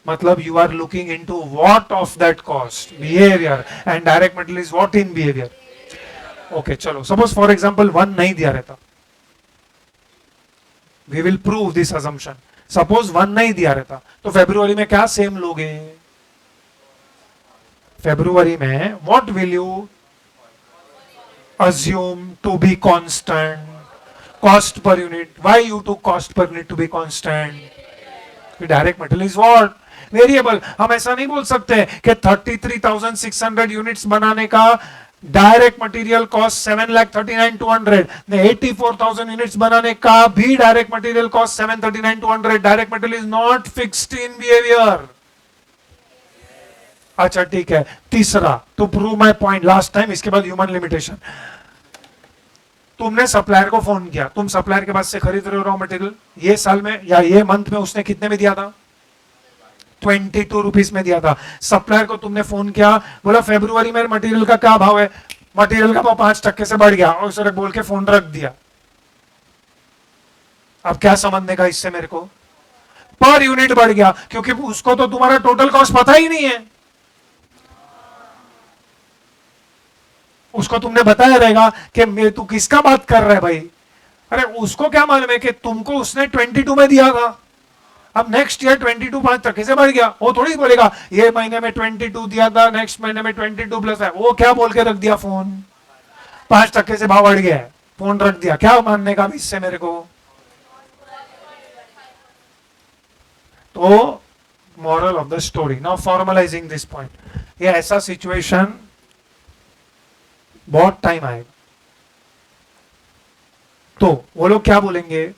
मतलब you are looking into what of that cost? Behavior. And direct material is what in behavior? Okay, चलो. Suppose for example 1 नहीं दिया रहता. We will prove this assumption. Suppose 1 नहीं दिया रहता तो February में क्या सेम लोगे? February में what will you assume to be constant? Cost per unit. Why you took cost per unit to be constant? Direct material is what? Variable. हम ऐसा नहीं बोल सकते कि 33,600 यूनिट्स बनाने का डायरेक्ट मटेरियल कॉस्ट 7,39,200. 84,000 यूनिट्स बनाने का भी direct material cost 7,39,200. Direct material is not fixed in behaviour. अच्छा ठीक है. तीसरा to prove my point last time, इसके बाद ह्यूमन लिमिटेशन. तुमने सप्लायर को फोन किया, तुम सप्लायर के पास से खरीद रहे हो रॉ मटेरियल. ये साल में या ये मंथ में उसने कितने में दिया था? 22 रुपीज में दिया था. सप्लायर को तुमने फोन किया, बोला फरवरी में मटेरियल का क्या भाव है? मटेरियल का भाव 5% से बढ़ गया और उसे बोल के फोन रख दिया. अब क्या समझने का इससे मेरे को? पर यूनिट बढ़ गया क्योंकि उसको तो तुम्हारा टोटल कॉस्ट पता ही नहीं है. उसको तुमने बताया रहेगा कि तू किसका बात कर रहा है भाई. अरे उसको क्या मालूम है कि तुमको उसने 22 में दिया था. अब नेक्स्ट ईयर 22 5% से बढ़ गया. वो थोड़ी बोलेगा ये महीने में 22 दिया था, नेक्स्ट महीने में 22 प्लस है. वो क्या बोल के रख दिया? फोन 5% से भाव बढ़ गया है, फोन रख दिया. क्या मानने का इससे मेरे को? तो moral of the story. Now formalizing this point. ये ऐसा सिचुएशन बहुत टाइम आएगा. तो वो लोग क्या बोलेंगे?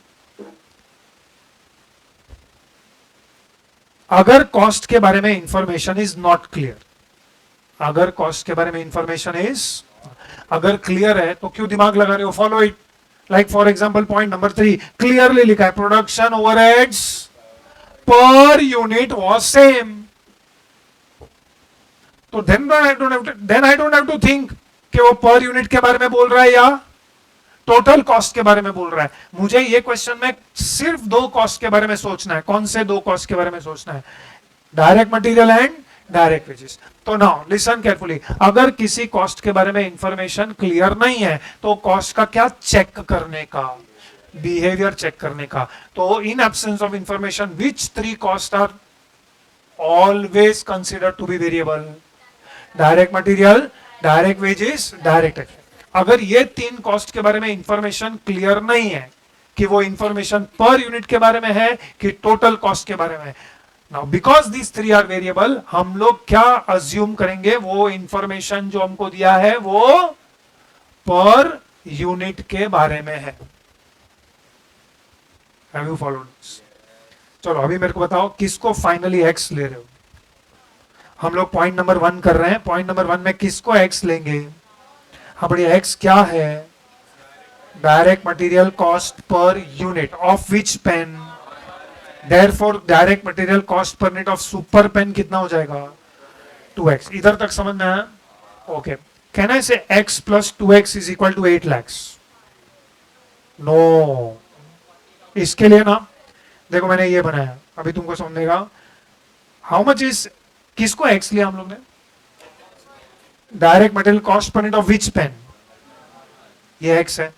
अगर कॉस्ट के बारे में इंफॉर्मेशन इज नॉट क्लियर, अगर कॉस्ट के बारे में इंफॉर्मेशन इज अगर क्लियर है तो क्यों दिमाग लगा रहे हो? Follow it. Like for example point number 3 clearly लिखा है production overheads per unit was same. तो then I don't have to think कि वो पर यूनिट के बारे में बोल रहा है या टोटल कॉस्ट के बारे में बोल रहा है. मुझे ये क्वेश्चन में सिर्फ 2 कॉस्ट के बारे में सोचना है. कौन से 2 कॉस्ट के बारे में सोचना है? Direct material and direct wages. तो नाउ लिसन केयरफुली. अगर किसी कॉस्ट के बारे में इंफॉर्मेशन क्लियर नहीं है तो कॉस्ट का क्या चेक करने का? बिहेवियर चेक करने का. तो in absence of information which 3 cost are always considered to be variable? Direct material, direct wages, direct action. अगर ये तीन कॉस्ट के बारे में इंफॉर्मेशन क्लियर नहीं है कि वो इंफॉर्मेशन पर यूनिट के बारे में है कि टोटल कॉस्ट के बारे में है, now because these three are variable, हम लोग क्या अज्यूम करेंगे, वो इंफॉर्मेशन जो हमको दिया है वो पर यूनिट के बारे में है। Have you followed this? चलो अभी मेरे को बताओ किसको फाइनली एक्स ले रहे हो। हम लोग पॉइंट नंबर 1 कर रहे हैं, पॉइंट नंबर 1 में किसको एक्स लेंगे? हाँ बढ़िया, एक्स क्या है? Direct material cost per unit of which pen, therefore direct material cost per unit of super pen कितना हो जाएगा? 2x। इधर तक समझ में आया? Okay, can I say x plus 2x is equal to 8 lakhs? No, इसके लिए ना देखो मैंने ये बनाया, अभी तुमको समझेगा। हाउ मच इज, किसको x लिया हम लोग ने? Direct material cost per unit of which pen, ये x है,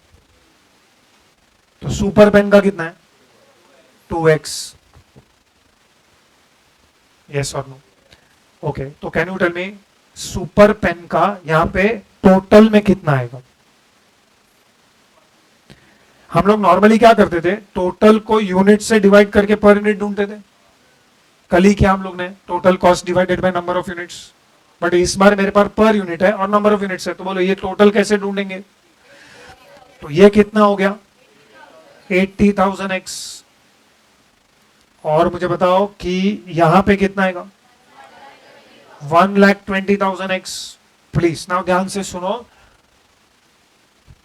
तो सुपर पेन का कितना है? 2x। यस और नो? ओके, तो can you tell me super pen का यहां पे टोटल में कितना आएगा? हम लोग नॉर्मली क्या करते थे, टोटल को यूनिट से डिवाइड करके पर यूनिट ढूंढते थे। कल ही क्या हम लोग ने total cost divided by number of units, but इस बार मेरे पास पर यूनिट है और नंबर ऑफ यूनिट्स है, तो बोलो ये टोटल कैसे ढूंढेंगे? तो ये कितना हो गया? 80,000x। और मुझे बताओ कि यहां पे कितना आएगा? 1,20,000x। प्लीज नाउ ध्यान से सुनो,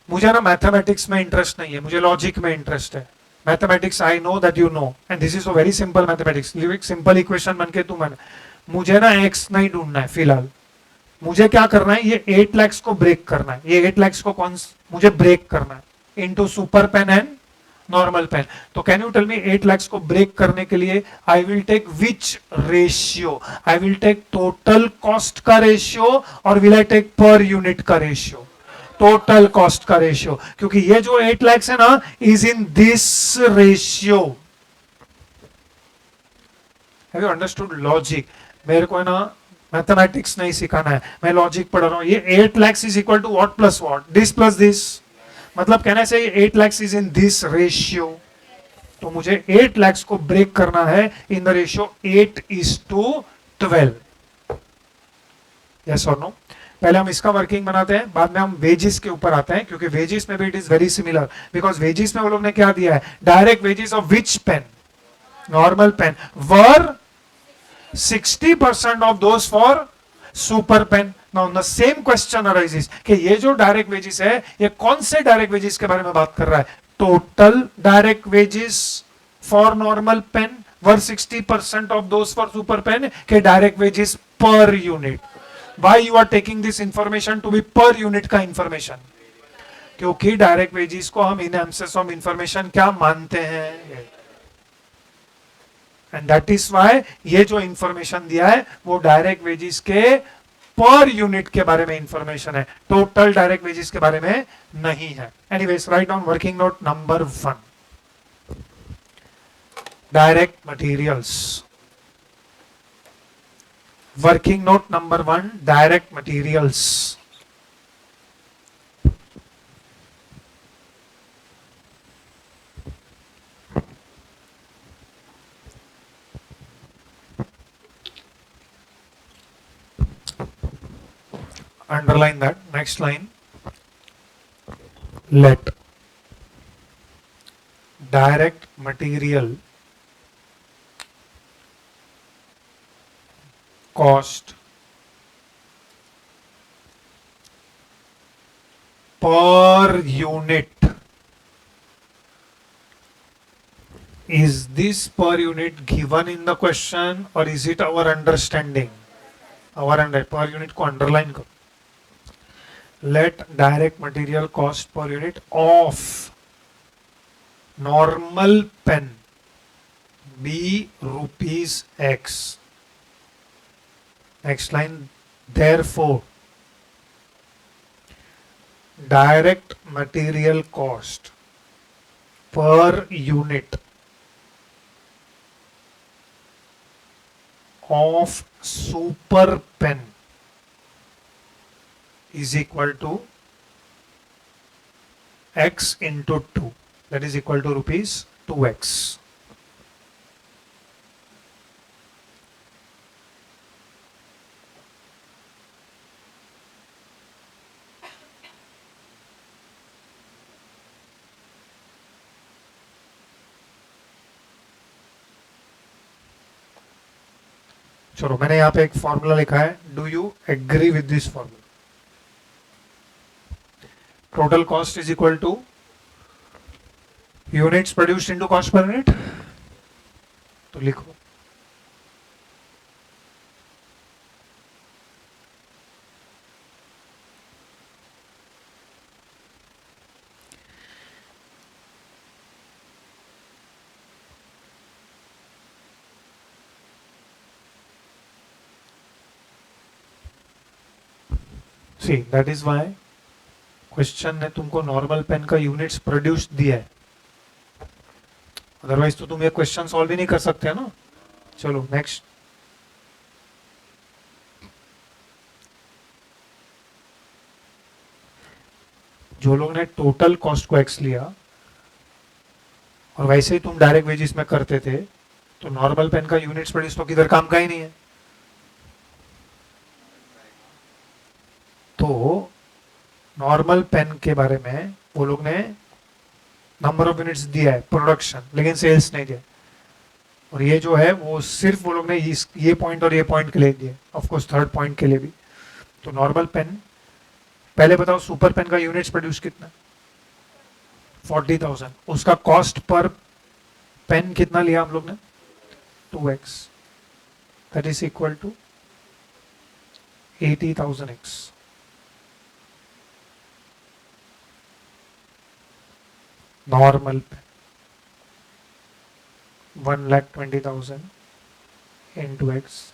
मुझे ना मैथमेटिक्स में इंटरेस्ट नहीं है, मुझे लॉजिक में इंटरेस्ट है। Mathematics I know that you know and this is a very simple mathematics, simple equation बन के तुम, मुझे ना एक्स नहीं ढूंढना है फिलहाल, मुझे क्या करना है, ये 8 lakhs को ब्रेक करना है। ये 8 lakhs को कौन मुझे ब्रेक करना है into super pen and normal pen. तो can you tell me 8 lakhs को ब्रेक करने के लिए I will take which ratio? I will take total cost का रेशियो और will I take per unit का रेशियो? टोटल कॉस्ट का ratio, क्योंकि ये जो 8 lakhs है ना is in this ratio. Have you understood logic? मेरे को है ना मैथमेटिक्स नहीं सिखाना है, मैं लॉजिक पढ़ रहा हूं। ये 8 lakhs is equal to what plus what? This plus this, मतलब कहने से 8 lakhs is in this ratio, तो मुझे 8 lakhs को ब्रेक करना है इन द रेशियो 8:12। यस और नो? पहले हम इसका वर्किंग बनाते हैं, बाद में हम वेजेस के ऊपर आते हैं, क्योंकि वेजेस में भी it is very similar, because wages में वो लोग ने क्या दिया है, direct wages of which pen, normal pen, were 60% of those for super pen. Now the same question arises कि ये जो डायरेक्ट वेजेस है ये कौन से डायरेक्ट वेजेस के बारे में बात कर रहा है? Total direct wages for normal pen were 60% of those for super pen के direct wages per unit. Why you are taking this information to be per unit का इंफॉर्मेशन? क्योंकि डायरेक्ट वेजेस को हम इन एब्सेंस ऑफ इंफॉर्मेशन क्या मानते हैं, and that is why ये जो इंफॉर्मेशन दिया है वो डायरेक्ट वेजेस के पर यूनिट के बारे में इंफॉर्मेशन है, टोटल डायरेक्ट वेजेस के बारे में नहीं है। Anyways, write down working note number 1, direct materials. Working note number 1, direct materials. Underline that. Next line. Let direct material cost per unit. Is this per unit given in the question or is it our understanding? Per unit को underline करो. Let direct material cost per unit of normal pen be rupees X. Next line, therefore direct material cost per unit of super pen is equal to x into 2, that is equal to rupees 2x. चलो मैंने यहाँ पे एक formula लिखा है, do you agree with this formula? Total cost is equal to units produced into cost per unit, तो लिखो see that is why question ने तुमको नॉर्मल पेन का यूनिट्स प्रोड्यूस दिया है, अदरवाइज तो तुम ये क्वेश्चन सॉल्व ही नहीं कर सकते है ना। चलो नेक्स्ट, जो लोग ने टोटल कॉस्ट को एक्स लिया और वैसे ही तुम डायरेक्ट वेजेस में करते थे, तो नॉर्मल पेन का यूनिट्स प्रोड्यूस तो किधर काम का ही नहीं है। तो नॉर्मल पेन के बारे में वो लोग ने नंबर ऑफ यूनिट्स दिया है प्रोडक्शन, लेकिन सेल्स नहीं दिया। और ये जो है वो सिर्फ वो लोग ने ये पॉइंट और ये पॉइंट के लिए दिए, ऑफ कोर्स थर्ड पॉइंट के लिए भी। तो नॉर्मल पेन, पहले बताओ सुपर पेन का यूनिट्स प्रोड्यूस कितना? 40,000। उसका कॉस्ट पर पेन कितना लिया हम लोग ने? 2x, that is equal to 80,000x। Normal pen 1,20,000 into x,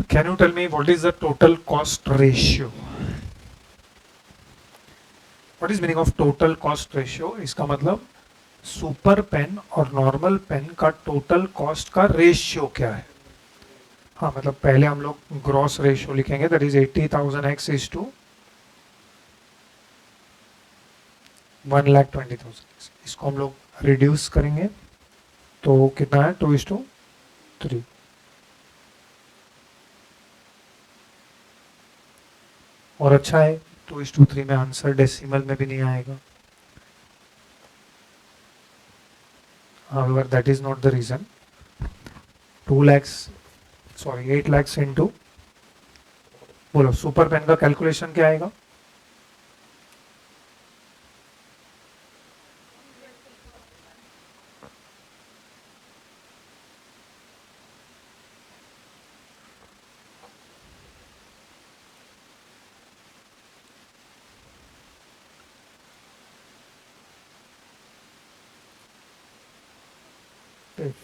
can you tell me what is the total cost ratio? What is meaning of total cost ratio? इसका मतलब super pen और normal pen का total cost का ratio क्या है। हाँ मतलब पहले हम लोग ग्रॉस रेशियो लिखेंगे, that is 80,000x is to 1,20,000। इसको हम लोग रिड्यूस करेंगे तो कितना है? 2:3। और अच्छा है 2:3 में आंसर डेसिमल में भी नहीं आएगा। However, that is not the reason. 8 lakhs into, बोलो सुपर पेन का कैलकुलेशन क्या आएगा?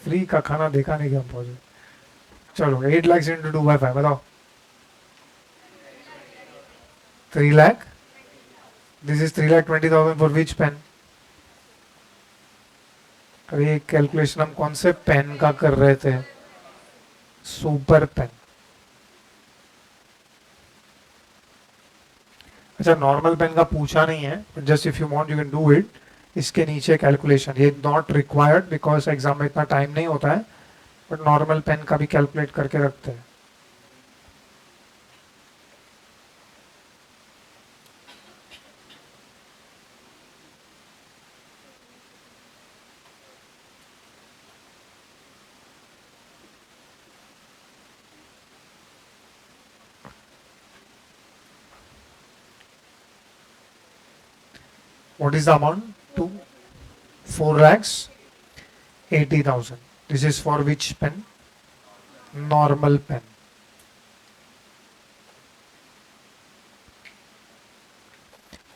फ्री का खाना देखा नहीं क्या पहुंचे। चलो 8 lakhs into 2/5 बताओ। 3 lakh, this is 3,20,000 for which pen? ये कैलकुलेशन हम कौन से पेन का कर रहे थे? Super pen. अच्छा नॉर्मल पेन का पूछा नहीं है, but just if you want you can do it. इसके नीचे कैलकुलेशन, ये नॉट रिक्वायर्ड बिकॉज एग्जाम में इतना टाइम नहीं होता है, बट नॉर्मल पेन का भी कैलकुलेट करके रखते हैं। What is the amount? 4,80,000. This is for which pen? Normal pen.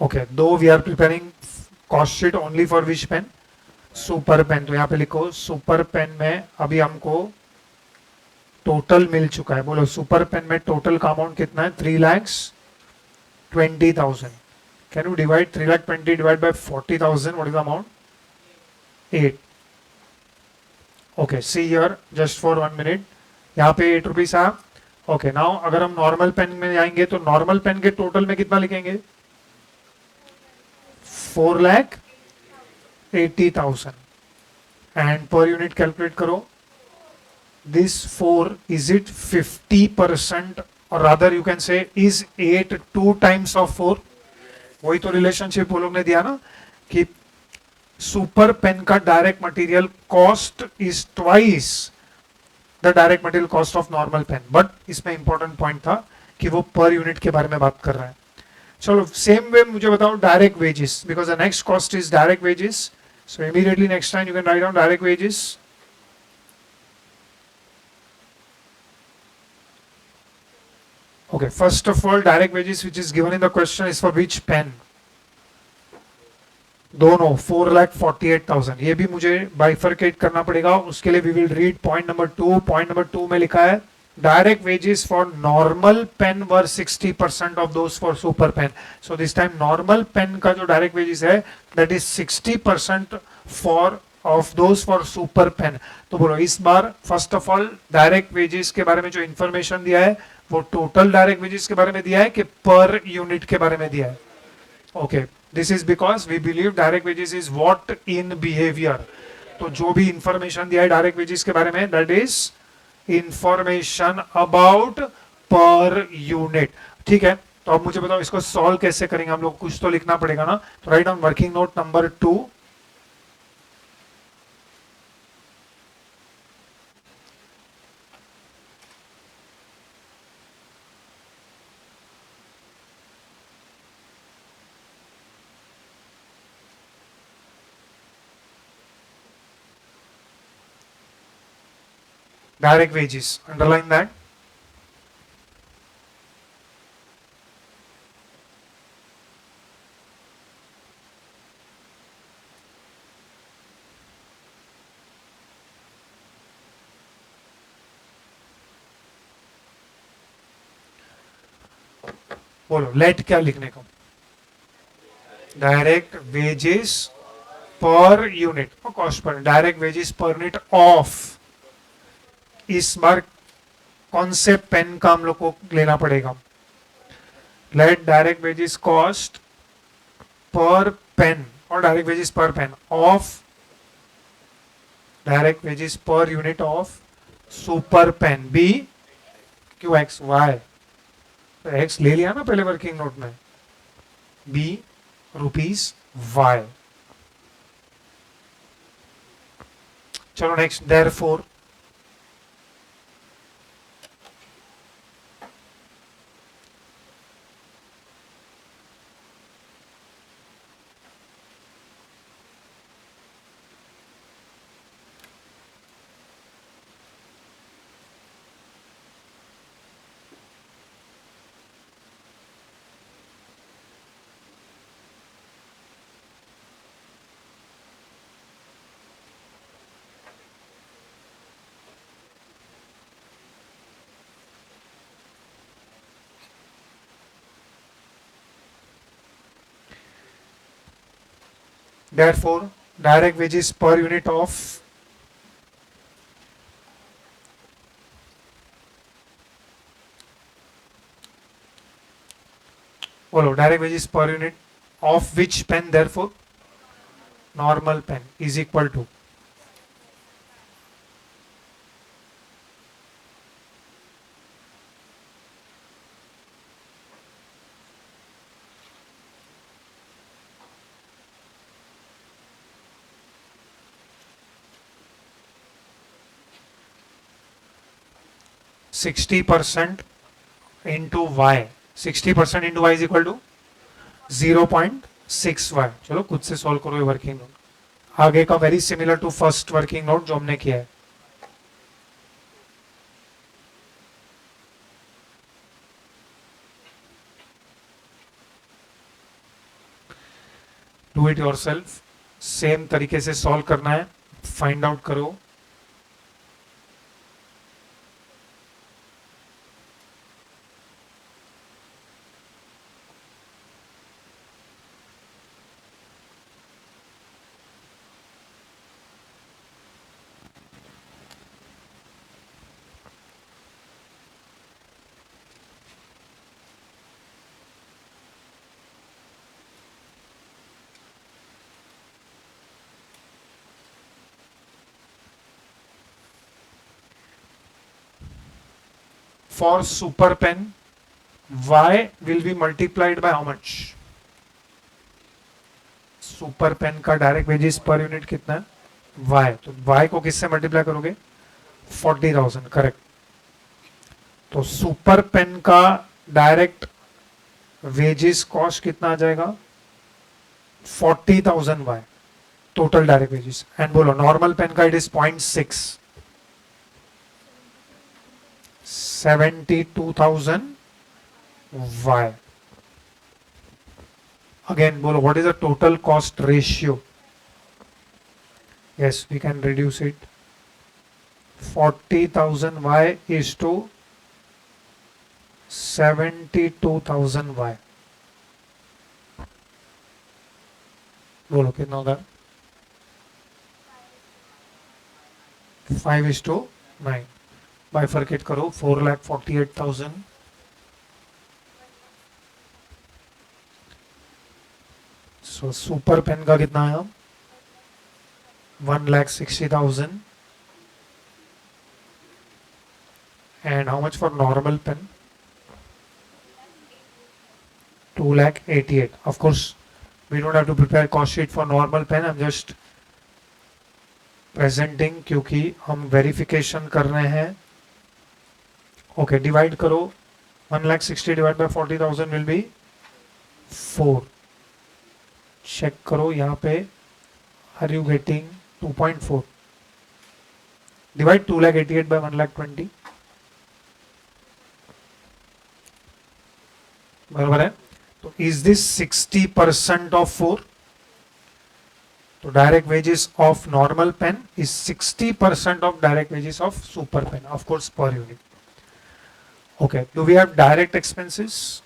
Okay, though we are preparing cost sheet only for which pen? Super pen. तो यहाँ पे लिखो सुपर पेन में अभी हमको टोटल मिल चुका है। बोलो सुपर पेन में टोटल का अमाउंट कितना है? 3,20,000। Can you divide 3,20,000 divided by 40,000? What is the amount? 8. Okay, see here, just for 1 minute. यहाँ पे 8 रुपीज आया. ओके, नाउ अगर हम नॉर्मल पेन में जाएंगे तो नॉर्मल पेन के टोटल में कितना लिखेंगे? 4,80,000. एंड पर यूनिट कैलकुलेट करो. This 4, is it 50%, or rather you can say is 8 2 times of 4? वही तो रिलेशनशिप वो लोग ने दिया ना कि सुपर पेन का direct material cost is twice the direct material cost of normal pen. But इसमें इंपॉर्टेंट पॉइंट था कि वो पर यूनिट के बारे में बात कर रहा है. चलो सेम वे मुझे बताओ direct wages, because the next cost is direct wages. So immediately next time you can write down direct wages. Okay, first of all, direct wages which is given in the question is for which pen? दोनों 4,48,000. ये भी मुझे bifurcate करना पड़ेगा. उसके लिए we will read point number 2. Point number 2 में लिखा है direct wages for normal pen were 60% of those for super pen. So this time normal pen का जो डायरेक्ट वेजेस है that is 60% for of those for super pen. तो बोलो इस बार first of all direct wages के बारे में जो इंफॉर्मेशन दिया है वो टोटल डायरेक्ट वेजेस के बारे में दिया है कि पर यूनिट के बारे में दिया है? Okay, this is because we believe direct wages is what in behaviour. तो जो भी इंफॉर्मेशन दिया है डायरेक्ट वेजेस के बारे में that is information about per unit. ठीक है, तो अब मुझे बताओ इसको सॉल्व कैसे करेंगे. हम लोग कुछ तो लिखना पड़ेगा ना. तो write down working note number 2. direct wages, underline that. बोलो लेट क्या लिखने को? डायरेक्ट वेजेस पर यूनिट और cost per. Direct wages per unit of. इस बार कौन से पेन का हम लोग को लेना पड़ेगा? Let direct wages cost per pen और direct wages per pen of direct wages per unit of super pen be q x y. X ले लिया ना पहले वर्किंग नोट में. Be rupees y. चलो next. Therefore therefore direct wages per unit of direct wages per unit of which pen? Therefore normal pen is equal to %60 into y. 60% into y is equal to 0.6y. चलो खुद से solve करो ये working note. आगे का very similar to first working note जो हमने किया है. Do it yourself. सेम तरीके से सॉल्व करना है. फाइंड आउट करो. for super pen y will be multiplied by how much? Super pen का डायरेक्ट वेजेस पर यूनिट कितना है? y. तो y को किससे मल्टीप्लाई करोगे? 40,000, करेक्ट. तो सुपर पेन का डायरेक्ट वेजेस कॉस्ट कितना आ जाएगा? 40,000 y total direct wages. And बोलो नॉर्मल पेन का it is 0.6, 72,000 y. Again, bolo, what is the total cost ratio? Yes, we can reduce it. 40,000 y is to 72,000 y. बोलो कितना होगा? 5:9. Bifurcate करो. 4,48,000. So super pen का कितना है? 1,60,000. And how much for normal pen? 2,88,000. Of course, we don't have to prepare cost sheet for normal pen. I'm just presenting क्योंकि हम verification कर रहे हैं. ओके, डिवाइड करो. 1,60,000 divide by 40,000 will be 4. Check करो यहाँ पे. Are you getting 2.4? Divide 2,88,000 by 1,20,000. बराबर है. तो इज दिस 60% ऑफ 4? तो direct wages of normal pen is 60% of direct wages of super pen, of course per unit. Okay, do we have direct expenses?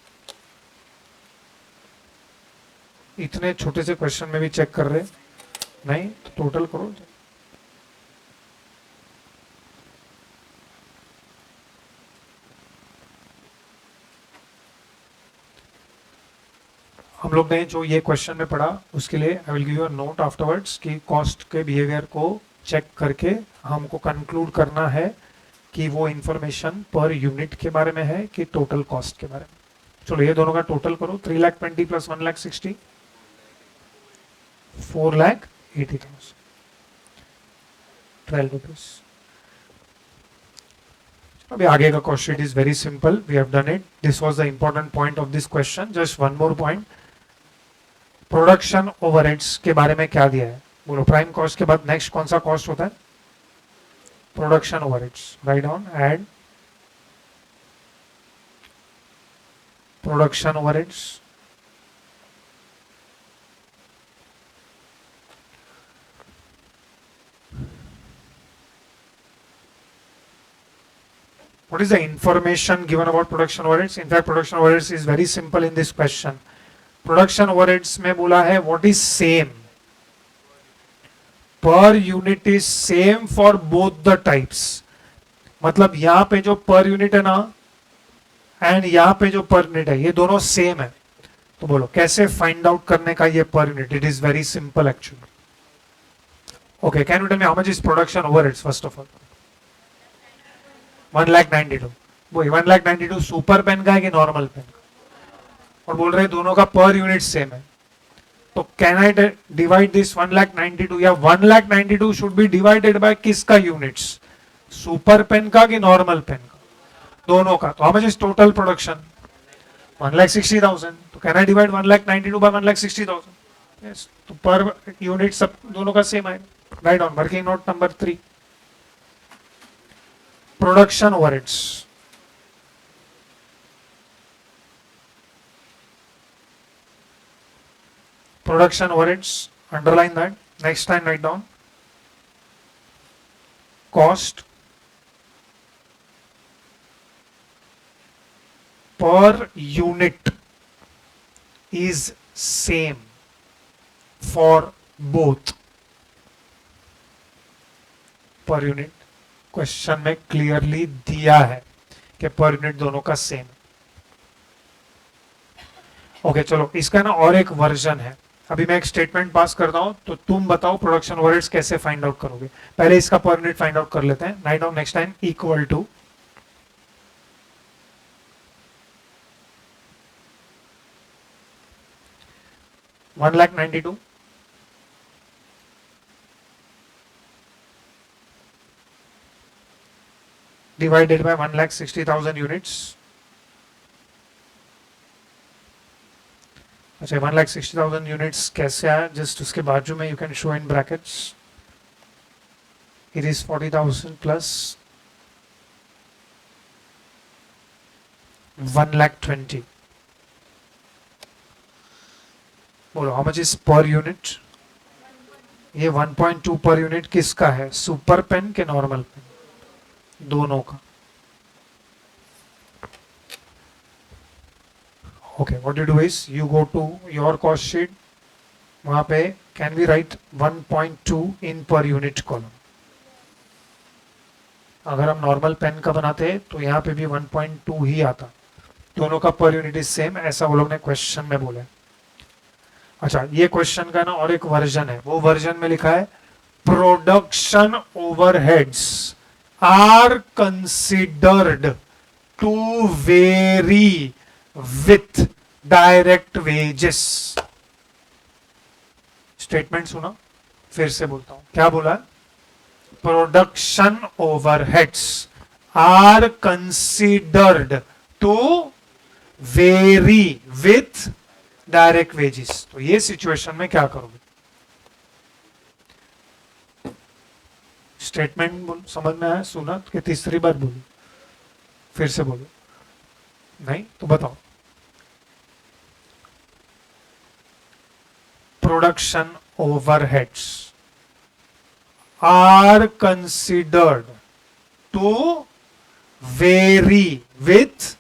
इतने छोटे से क्वेश्चन में भी check कर रहे नहीं? तो टोटल करो. हम लोग ने जो ये क्वेश्चन में पढ़ा उसके लिए I will give you a note afterwards कि कॉस्ट के बिहेवियर को चेक करके हमको कंक्लूड करना है कि वो इंफॉर्मेशन पर यूनिट के बारे में है कि टोटल कॉस्ट के बारे में. चलो ये दोनों का टोटल करो. 3,20,000 प्लस 1,60,000, 4,80,000, 12 रुपीज. अभी आगे का cost sheet is very simple. We have done it. This was the important point of this question. Just one more point. Production overheads के बारे में क्या दिया है? बोलो. प्राइम कॉस्ट के बाद नेक्स्ट कौन सा कॉस्ट होता है? Production overheads. Write down. Add production overheads. What is the information given about production overheads? In fact, production overheads is very simple in this question. Production overheads में बोला है what is same? Per unit is same for both the types. मतलब यहाँ पे जो per unit है ना and यहाँ पे जो per unit है ये दोनों same है. तो बोलो कैसे find out करने का ये per unit? It is very simple actually. Okay, can you tell me how much is production overheads first of all? 1,92,000. वो 1,92,000 सुपर पेन का है कि नॉर्मल पेन का? और बोल रहे दोनों का पर यूनिट सेम है. तो कैन आई डिवाइड दिस 1,92,000 या 1,92,000 शुड बी डिवाइडेड बाय किसका यूनिट्स? सुपर पेन का कि नॉर्मल पेन का? दोनों का. तो how much is total production? 1,60,000. तो can I divide 1,92,000 by 1,60,000? Yes. तो पर यूनिट सब दोनों का सेम है. Right on. Working note number 3. Production overheads. Production overheads. Underline that. Next time write down. Cost per unit is same for both. Per unit. Question में clearly दिया है कि per unit दोनों का सेम. ओके, चलो इसका ना और एक वर्जन है. अभी मैं एक स्टेटमेंट पास करता हूं तो तुम बताओ प्रोडक्शन ओवरहेड्स कैसे फाइंड आउट करोगे. पहले इसका पर यूनिट फाइंड आउट कर लेते हैं. Write down. Next time equal to 1,92,000 divided by 1,60,000 units. अच्छा 1,60,000 यूनिट्स कैसे आया, जस्ट उसके बाजू में you can show in brackets it is 40,000 plus 1,20,000. बोलो हाउ मच इज पर यूनिट. ये 1.2 पर यूनिट किसका है, सुपर पेन के नॉर्मल पेन, दोनों का. Okay, what you do is you go to your cost sheet, वहां पे can we write 1.2 in per unit column. अगर हम नॉर्मल पेन का बनाते तो यहाँ पे भी 1.2 ही आता, दोनों का पर यूनिट इज सेम, ऐसा वो लोग ने क्वेश्चन में बोला. अच्छा ये क्वेश्चन का ना और एक वर्जन है, वो वर्जन में लिखा है production overheads are considered to vary with direct wages. Statement सुना, फिर से बोलता हूं, क्या बोला. Production overheads are considered to vary with direct wages. तो ये सिचुएशन में क्या करोगे. स्टेटमेंट समझ में आया, सुना कि तीसरी बार बोलो, फिर से बोलो, नहीं तो बताओ. Production overheads are considered to vary with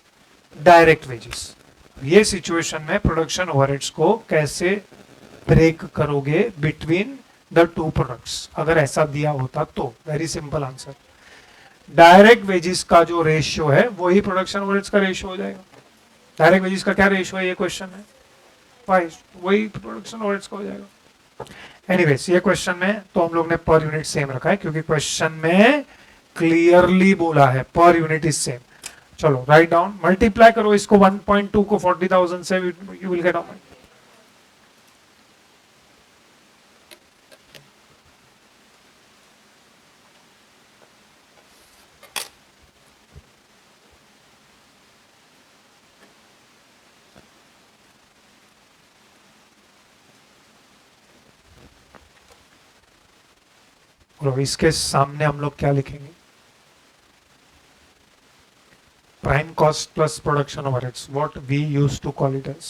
direct wages. ये सिचुएशन में प्रोडक्शन ओवरहेड्स को कैसे ब्रेक करोगे बिटवीन द टू प्रोडक्ट्स, अगर ऐसा दिया होता तो. Very simple answer, direct wages का जो रेशियो है वही प्रोडक्शन ओवरहेड्स का रेशियो हो जाएगा. डायरेक्ट वेजेस का क्या रेशियो है, ये क्वेश्चन है 5, वही प्रोडक्शन ओवरहेड्स का हो जाएगा. एनीवेज ये क्वेश्चन में तो हम लोग ने पर यूनिट सेम रखा है क्योंकि क्वेश्चन में क्लियरली बोला है पर यूनिट इज सेम. चलो राइट डाउन, मल्टीप्लाई करो इसको 1.2 को 40,000 से, यू विल गेट आउट. और इसके सामने हम लोग क्या लिखेंगे, prime cost plus production overheads, what we use to call it as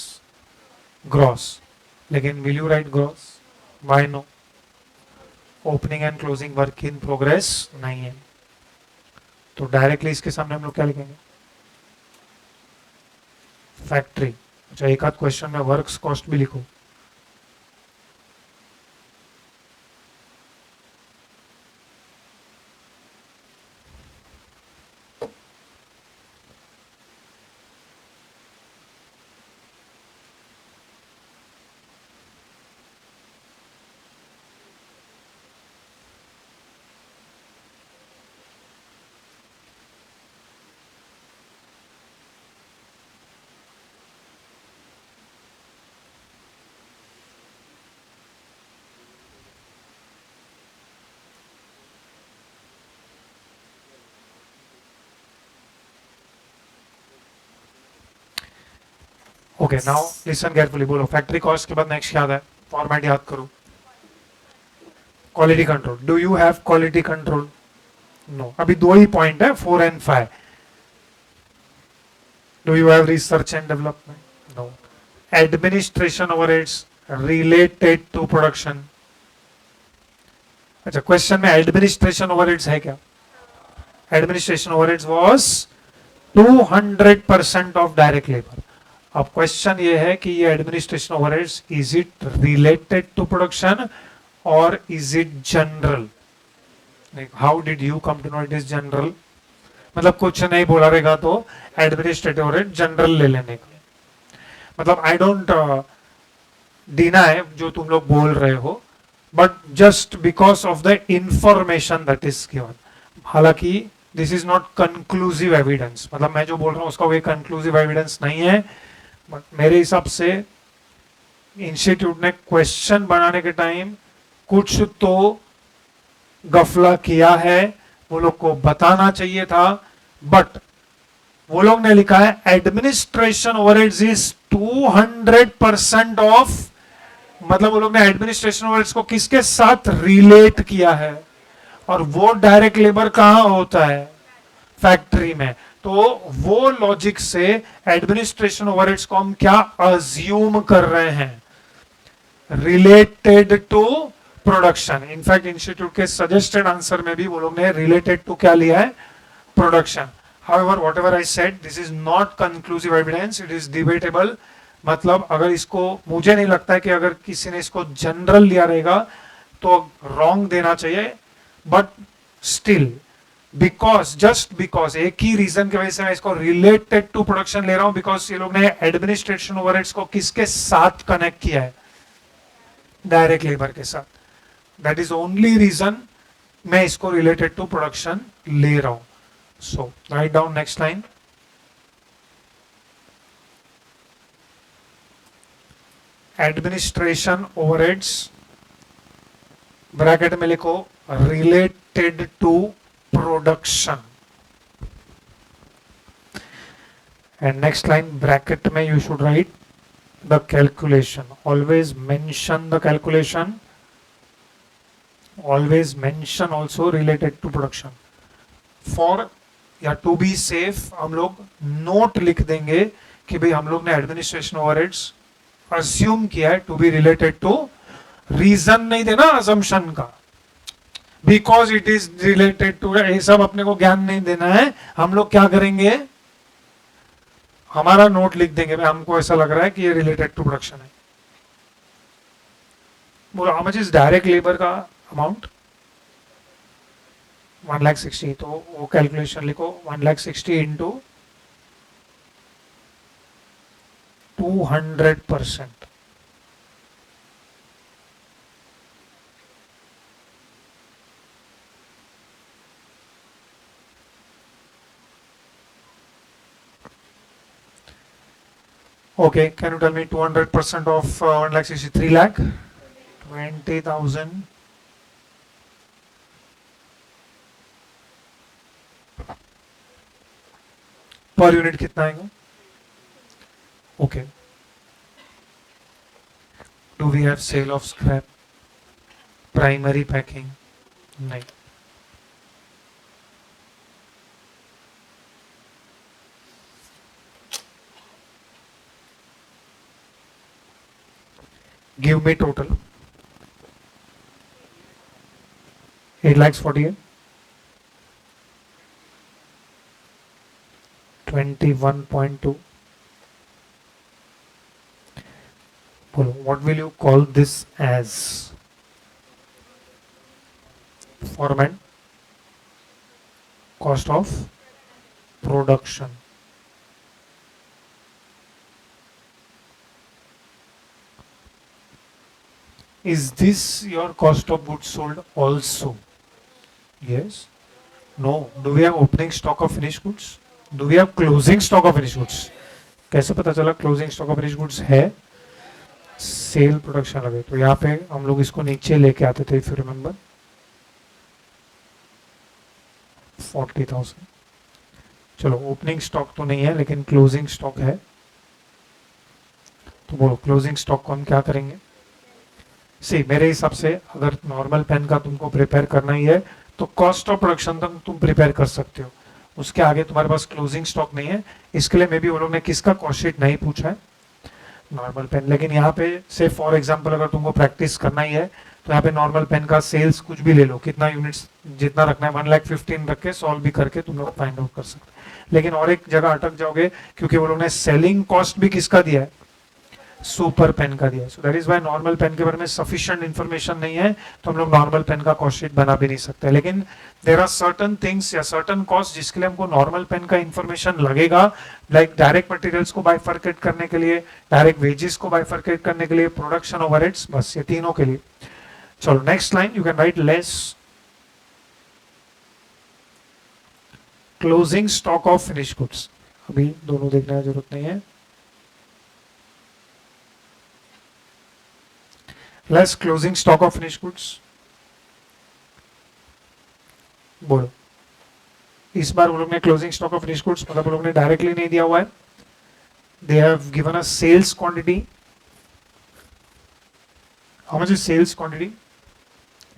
gross. लेकिन will you write gross, why no, opening and closing work in progress नहीं है, तो डायरेक्टली इसके सामने हम लोग क्या लिखेंगे, फैक्ट्री. अच्छा एक आध क्वेश्चन में वर्क्स कॉस्ट भी लिखो. ओके नाउ लिसन केयरफुली, बोलो फैक्ट्री कॉस्ट के बाद नेक्स्ट याद है, फॉर्मेट याद करो. Quality control, do you have quality control, no. अभी दो ही पॉइंट है 4 and 5. Do you have research and development, no. Administration overheads related to production. अच्छा क्वेश्चन में एडमिनिस्ट्रेशन ओवरहेड्स है क्या, administration overheads was 200% of direct labour. अब question ये है कि ये administration overheads is it related to production और is it general. How did you come to know it is general, मतलब कुछ नहीं बोला रहेगा तो एडमिनिस्ट्रेटिव ओवरहेड जनरल ले लेने का. मतलब आई डोंट डिनाई जो तुम लोग बोल रहे हो, but just because of the information that is given. हालांकि this is not conclusive evidence, मतलब मैं जो बोल रहा हूं उसका कोई कंक्लूसिव एविडेंस नहीं है, बट मेरे हिसाब से इंस्टीट्यूट ने क्वेश्चन बनाने के टाइम कुछ तो गफला किया है, वो लोग को बताना चाहिए था, बट वो लोग ने लिखा है एडमिनिस्ट्रेशन ओवरहेड्स इज 200% ऑफ, मतलब वो लोग ने एडमिनिस्ट्रेशन ओवरहेड्स को किसके साथ रिलेट किया है, और वो डायरेक्ट लेबर कहां होता है, फैक्ट्री में। तो वो लॉजिक से एडमिनिस्ट्रेशन ओवरहेड्स को हम क्या अज्यूम कर रहे हैं, related to production. In fact institute के सजेस्टेड आंसर में भी वो लोग ने रिलेटेड टू क्या लिया है, production. However, whatever I said, this is not conclusive evidence, it is debatable. मतलब अगर इसको, मुझे नहीं लगता है कि अगर किसी ने इसको जनरल लिया रहेगा तो रॉन्ग देना चाहिए, but still because, just because एक ही रीजन की वजह से मैं इसको रिलेटेड टू प्रोडक्शन ले रहा हूं, बिकॉज ये लोग ने एडमिनिस्ट्रेशन ओवरहेड्स को किसके साथ कनेक्ट किया है, डायरेक्ट लेबर के साथ। दैट इज ओनली रीजन मैं इसको रिलेटेड टू प्रोडक्शन ले रहा हूं। So write down next line. Administration overheads bracket में लिखो related to production. And next line bracket में you should write the calculation. Always mention the calculation. Always mention also related to production. For या to be safe हम लोग note लिख देंगे कि भाई हम लोग ने एडमिनिस्ट्रेशन ओवरहेड्स अज्यूम किया है to be related to, reason नहीं देना असम्पशन का, because it is related to, ये सब अपने को ज्ञान नहीं देना है। हम लोग क्या करेंगे, हमारा नोट लिख देंगे, भाई हमको ऐसा लग रहा है कि ये रिलेटेड टू प्रोडक्शन है। बोलो how much is direct labour का अमाउंट, 1,60,000, तो वो कैलकुलेशन लिखो 1,60,000 into 200%। Okay, can you tell me 200% of 1,63 lakh? 20,000 पर यूनिट कितना आएगा? Okay, do we have sale of scrap, primary packing? नहीं। Give me total 8,48,000, 21.2. What will you call this as? Foreman cost of production. Is this your cost of goods sold also? Yes. No. Do we have opening stock of finished goods? Do we have closing stock of finished goods? कैसे पता चला closing stock of finished goods है? Cell production लगे, तो यहाँ पे हम लोग इसको नीचे लेके आते थे, इफ यू रिमेंबर 40,000। चलो ओपनिंग स्टॉक तो नहीं है लेकिन क्लोजिंग स्टॉक है, तो बोलो क्लोजिंग स्टॉक को हम क्या करेंगे? सी मेरे हिसाब से अगर नॉर्मल पेन का तुमको प्रिपेयर करना ही है तो कॉस्ट ऑफ प्रोडक्शन तक तुम प्रिपेयर कर सकते हो, उसके आगे तुम्हारे पास क्लोजिंग स्टॉक नहीं है। इसके लिए मे बी वो लोग ने किसका कॉस्ट शीट नहीं पूछा है, नॉर्मल पेन। लेकिन यहाँ पे से फॉर एग्जांपल अगर तुमको प्रैक्टिस करना ही है तो यहाँ पे नॉर्मल पेन का सेल्स कुछ भी ले लो, कितना यूनिट्स जितना रखना है 1,15,000 रख के सॉल्व भी करके तुम लोग फाइंड आउट कर सकते हैं। लेकिन और एक जगह अटक जाओगे क्योंकि वो लोग ने सेलिंग कॉस्ट भी किसका दिया है, सुपर पेन का दिया है। So that is why normal pen के बारे में सफिशिएंट इंफॉर्मेशन नहीं है, तो हम लोग नॉर्मल पेन का कॉस्ट शीट बना भी नहीं सकते। लेकिन देयर आर सर्टेन थिंग्स या सर्टेन कॉस्ट जिसके लिए हमको नॉर्मल पेन का इंफॉर्मेशन लगेगा, लाइक डायरेक्ट मटेरियल्स को बाइफरकेट करने के लिए, डायरेक्ट वेजेस को बाइफरकेट करने के लिए, प्रोडक्शन ओवरहेड्स, बस ये तीनों के लिए। चलो next line you can write less closing stock of finish goods. अभी दोनों देखने की जरूरत नहीं है। Less closing stock of finish goods, बोलो। इस बार वो लोग ने closing stock of finish goods मतलब वो लोग ने डायरेक्टली नहीं दिया हुआ है, they have given a sales quantity, how much is sales quantity,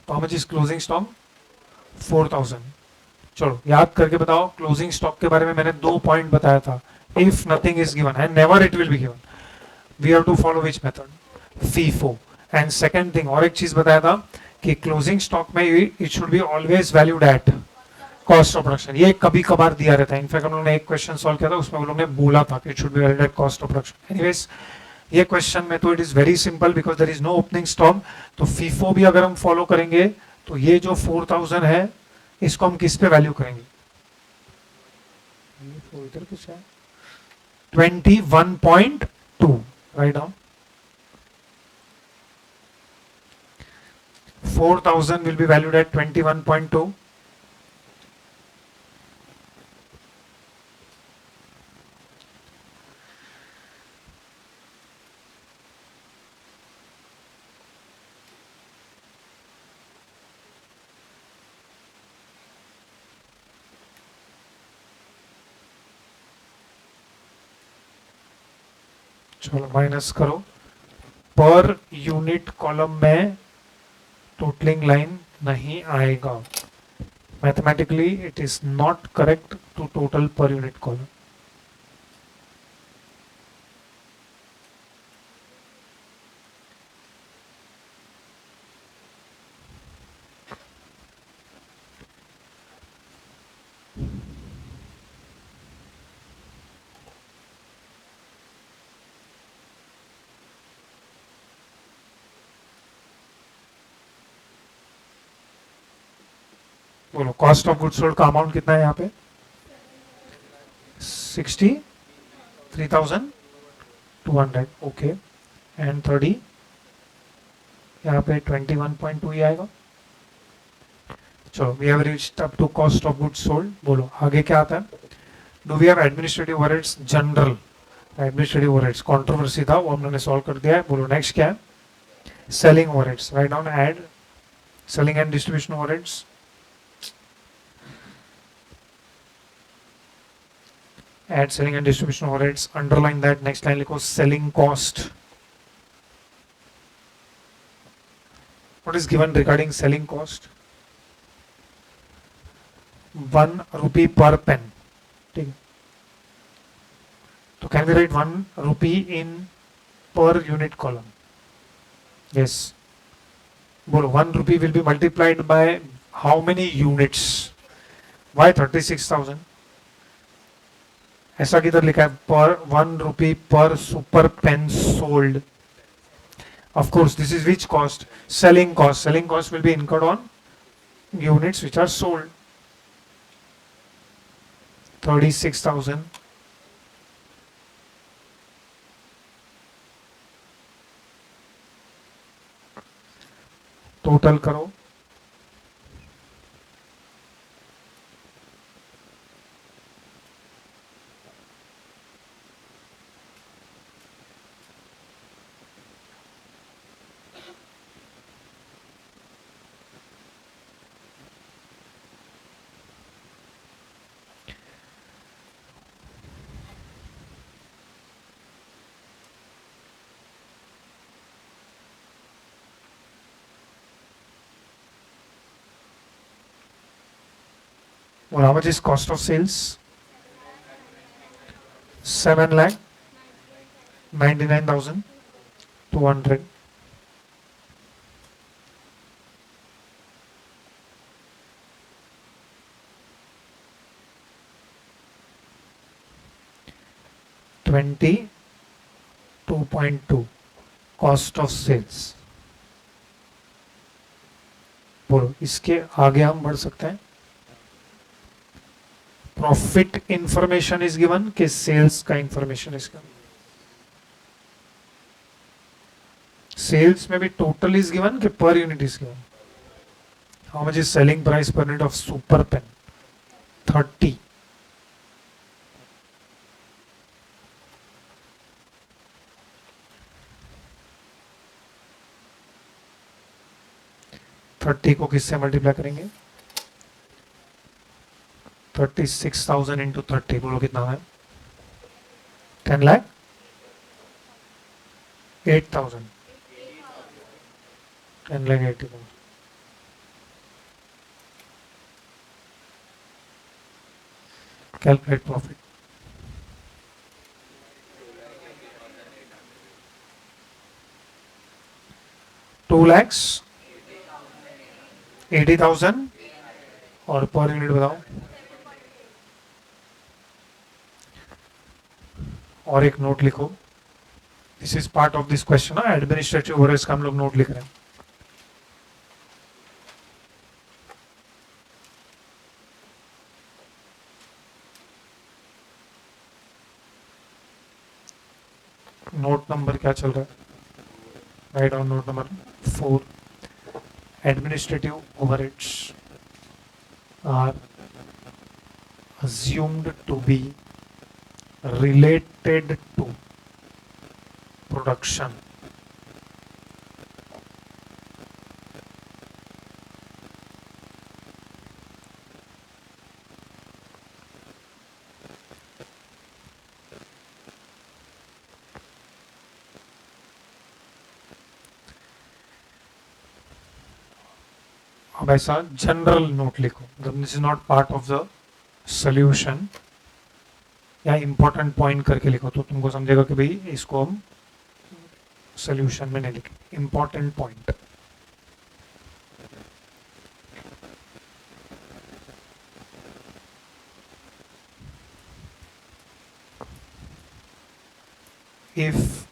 how much is closing stock, 4000। चलो याद करके बताओ, क्लोजिंग स्टॉक के बारे में मैंने 2 पॉइंट बताया था, if nothing is given and never it will be given, we have to follow which method, FIFO. And second thing, और एक चीज बताया था कि क्लोजिंग स्टॉक में it should be always valued at cost of production, ये कभी कभार दिया रहता है, इनफैक्ट हम लोगों ने एक क्वेश्चन सॉल्व किया था उसमें वो लोग ने बोला था कि it should be valued at cost of production. Anyways ये क्वेश्चन में तो it is very simple because there is no opening stock, तो फीफो भी अगर हम फॉलो करेंगे तो ये जो 4000 है इसको हम किस पे वैल्यू करेंगे, 21.2, write down 4000 will be valued at 21.2. चलो माइनस करो, पर यूनिट कॉलम में टोटलिंग लाइन नहीं आएगा, mathematically it is not correct to total per unit column. बोलो कॉस्ट ऑफ गुड्स सोल्ड का अमाउंट कितना है यहाँ पे, 63,200, ओके, एंड 30 यहाँ पे 21.2 ही आएगा। चलो we have reached up to cost of goods sold, बोलो आगे क्या आता है, do we have administrative overheads, general administrative overheads controversy था वो हम लोगों ने सॉल्व कर दिया है, बोलो नेक्स्ट क्या है, selling overheads, write down add selling and distribution overheads, add selling and distribution overheads, underline that, next line लिखो selling cost, what is given regarding selling cost, 1 rupee per pen, ठीक है, तो can we write 1 rupee in per unit column, yes, बोलो 1 rupee will be multiplied by how many units, why 36,000, ऐसा किधर लिखा है, पर 1 rupee पर super pen sold, of course this is which cost, selling cost, selling cost will be incurred on units which are sold, 36,000, total करो, well, how much is cost of sales, 7,99,200, twenty 2.2 cost of sales, बोलो इसके आगे हम बढ़ सकते हैं, profit information is given कि sales का इंफॉर्मेशन इज गिवन, सेल्स में भी टोटल इज गिवन कि per unit is given, how much is selling price per unit of super pen, 30, 30 को किससे मल्टीप्लाई करेंगे? 36,000 इंटू 30, बोलो कितना है? 10 लाख 8,000, 10 लाख 80,000. Calculate profit. ₹2,80,000 और पर यूनिट बताओ. और एक नोट लिखो. This is part of this question. Administrative overheads का हम लोग नोट लिख रहे हैं. नोट नंबर क्या चल रहा है? Write down note number 4. Administrative overheads are assumed to be related to production. अब ऐसा जनरल नोट लिखो. This is not part of the solution. या इंपॉर्टेंट पॉइंट करके लिखो तो तुमको समझेगा कि भाई इसको हम सोल्यूशन में नहीं लिखे. Important point. If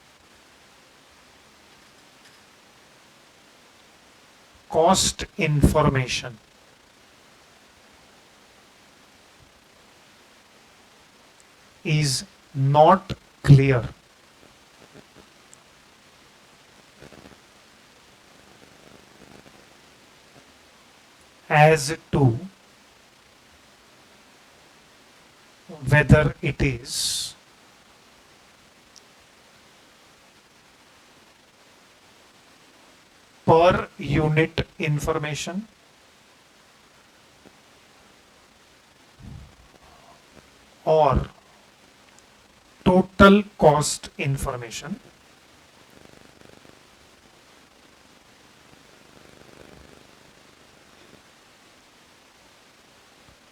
cost information is not clear as to whether it is per unit information or total cost information,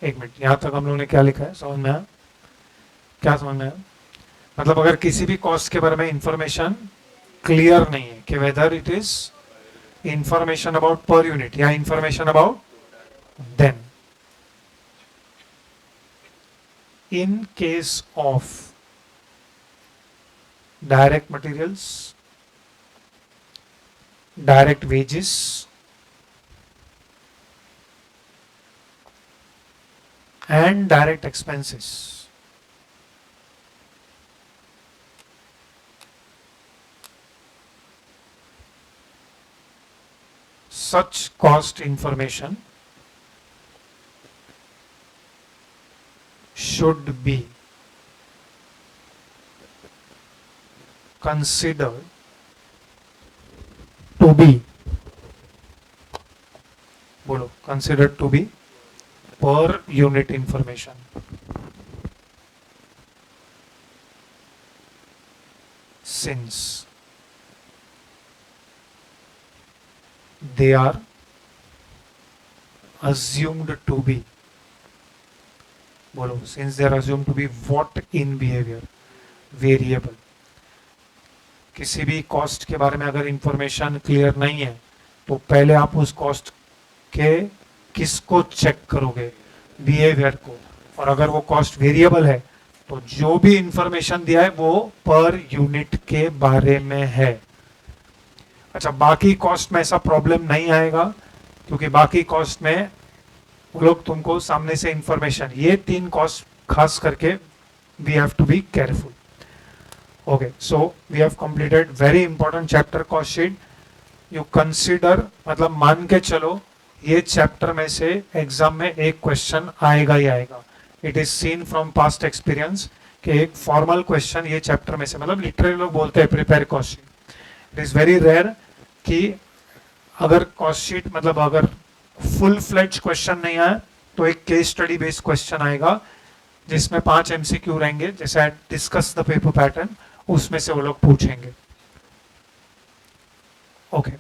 एक मिनट. यहां तक हम लोगों ने क्या लिखा है? समझ में आया? क्या समझ में आया? मतलब अगर किसी भी कॉस्ट के बारे में इंफॉर्मेशन क्लियर नहीं है कि weather it is information about per unit या information about, then in case of direct materials, direct wages, and direct expenses, such cost information should be considered to be, बोलो, considered to be per unit information. Since they are assumed to be, बोलो, since they are assumed to be what in behavior? Variable. किसी भी cost के बारे में अगर information clear नहीं है तो पहले आप उस कॉस्ट के किसको चेक करोगे? बिहेवियर को. और अगर वो कॉस्ट वेरिएबल है तो जो भी इंफॉर्मेशन दिया है वो पर यूनिट के बारे में है. अच्छा, बाकी कॉस्ट में ऐसा प्रॉब्लम नहीं आएगा क्योंकि बाकी कॉस्ट में वो लोग तुमको सामने से इंफॉर्मेशन, ये 3 कॉस्ट खास करके we have to be careful. Okay, so we have completed very important chapter cost sheet. You consider, मतलब मान के चलो ये चैप्टर में से एग्जाम में एक क्वेश्चन आएगा ही आएगा. It is seen from past experience कि एक फॉर्मल क्वेश्चन ये चैप्टर में से, मतलब लिटरली लोग बोलते हैं prepare cost sheet. It is very rare कि अगर कॉस्ट शीट मतलब अगर फुल फ्लेज क्वेश्चन नहीं आया तो एक केस स्टडी बेस्ड क्वेश्चन आएगा जिसमें 5 एमसीक्यू रहेंगे, जैसे डिस्कस द पेपर पैटर्न, उसमें से वो लोग पूछेंगे। ओके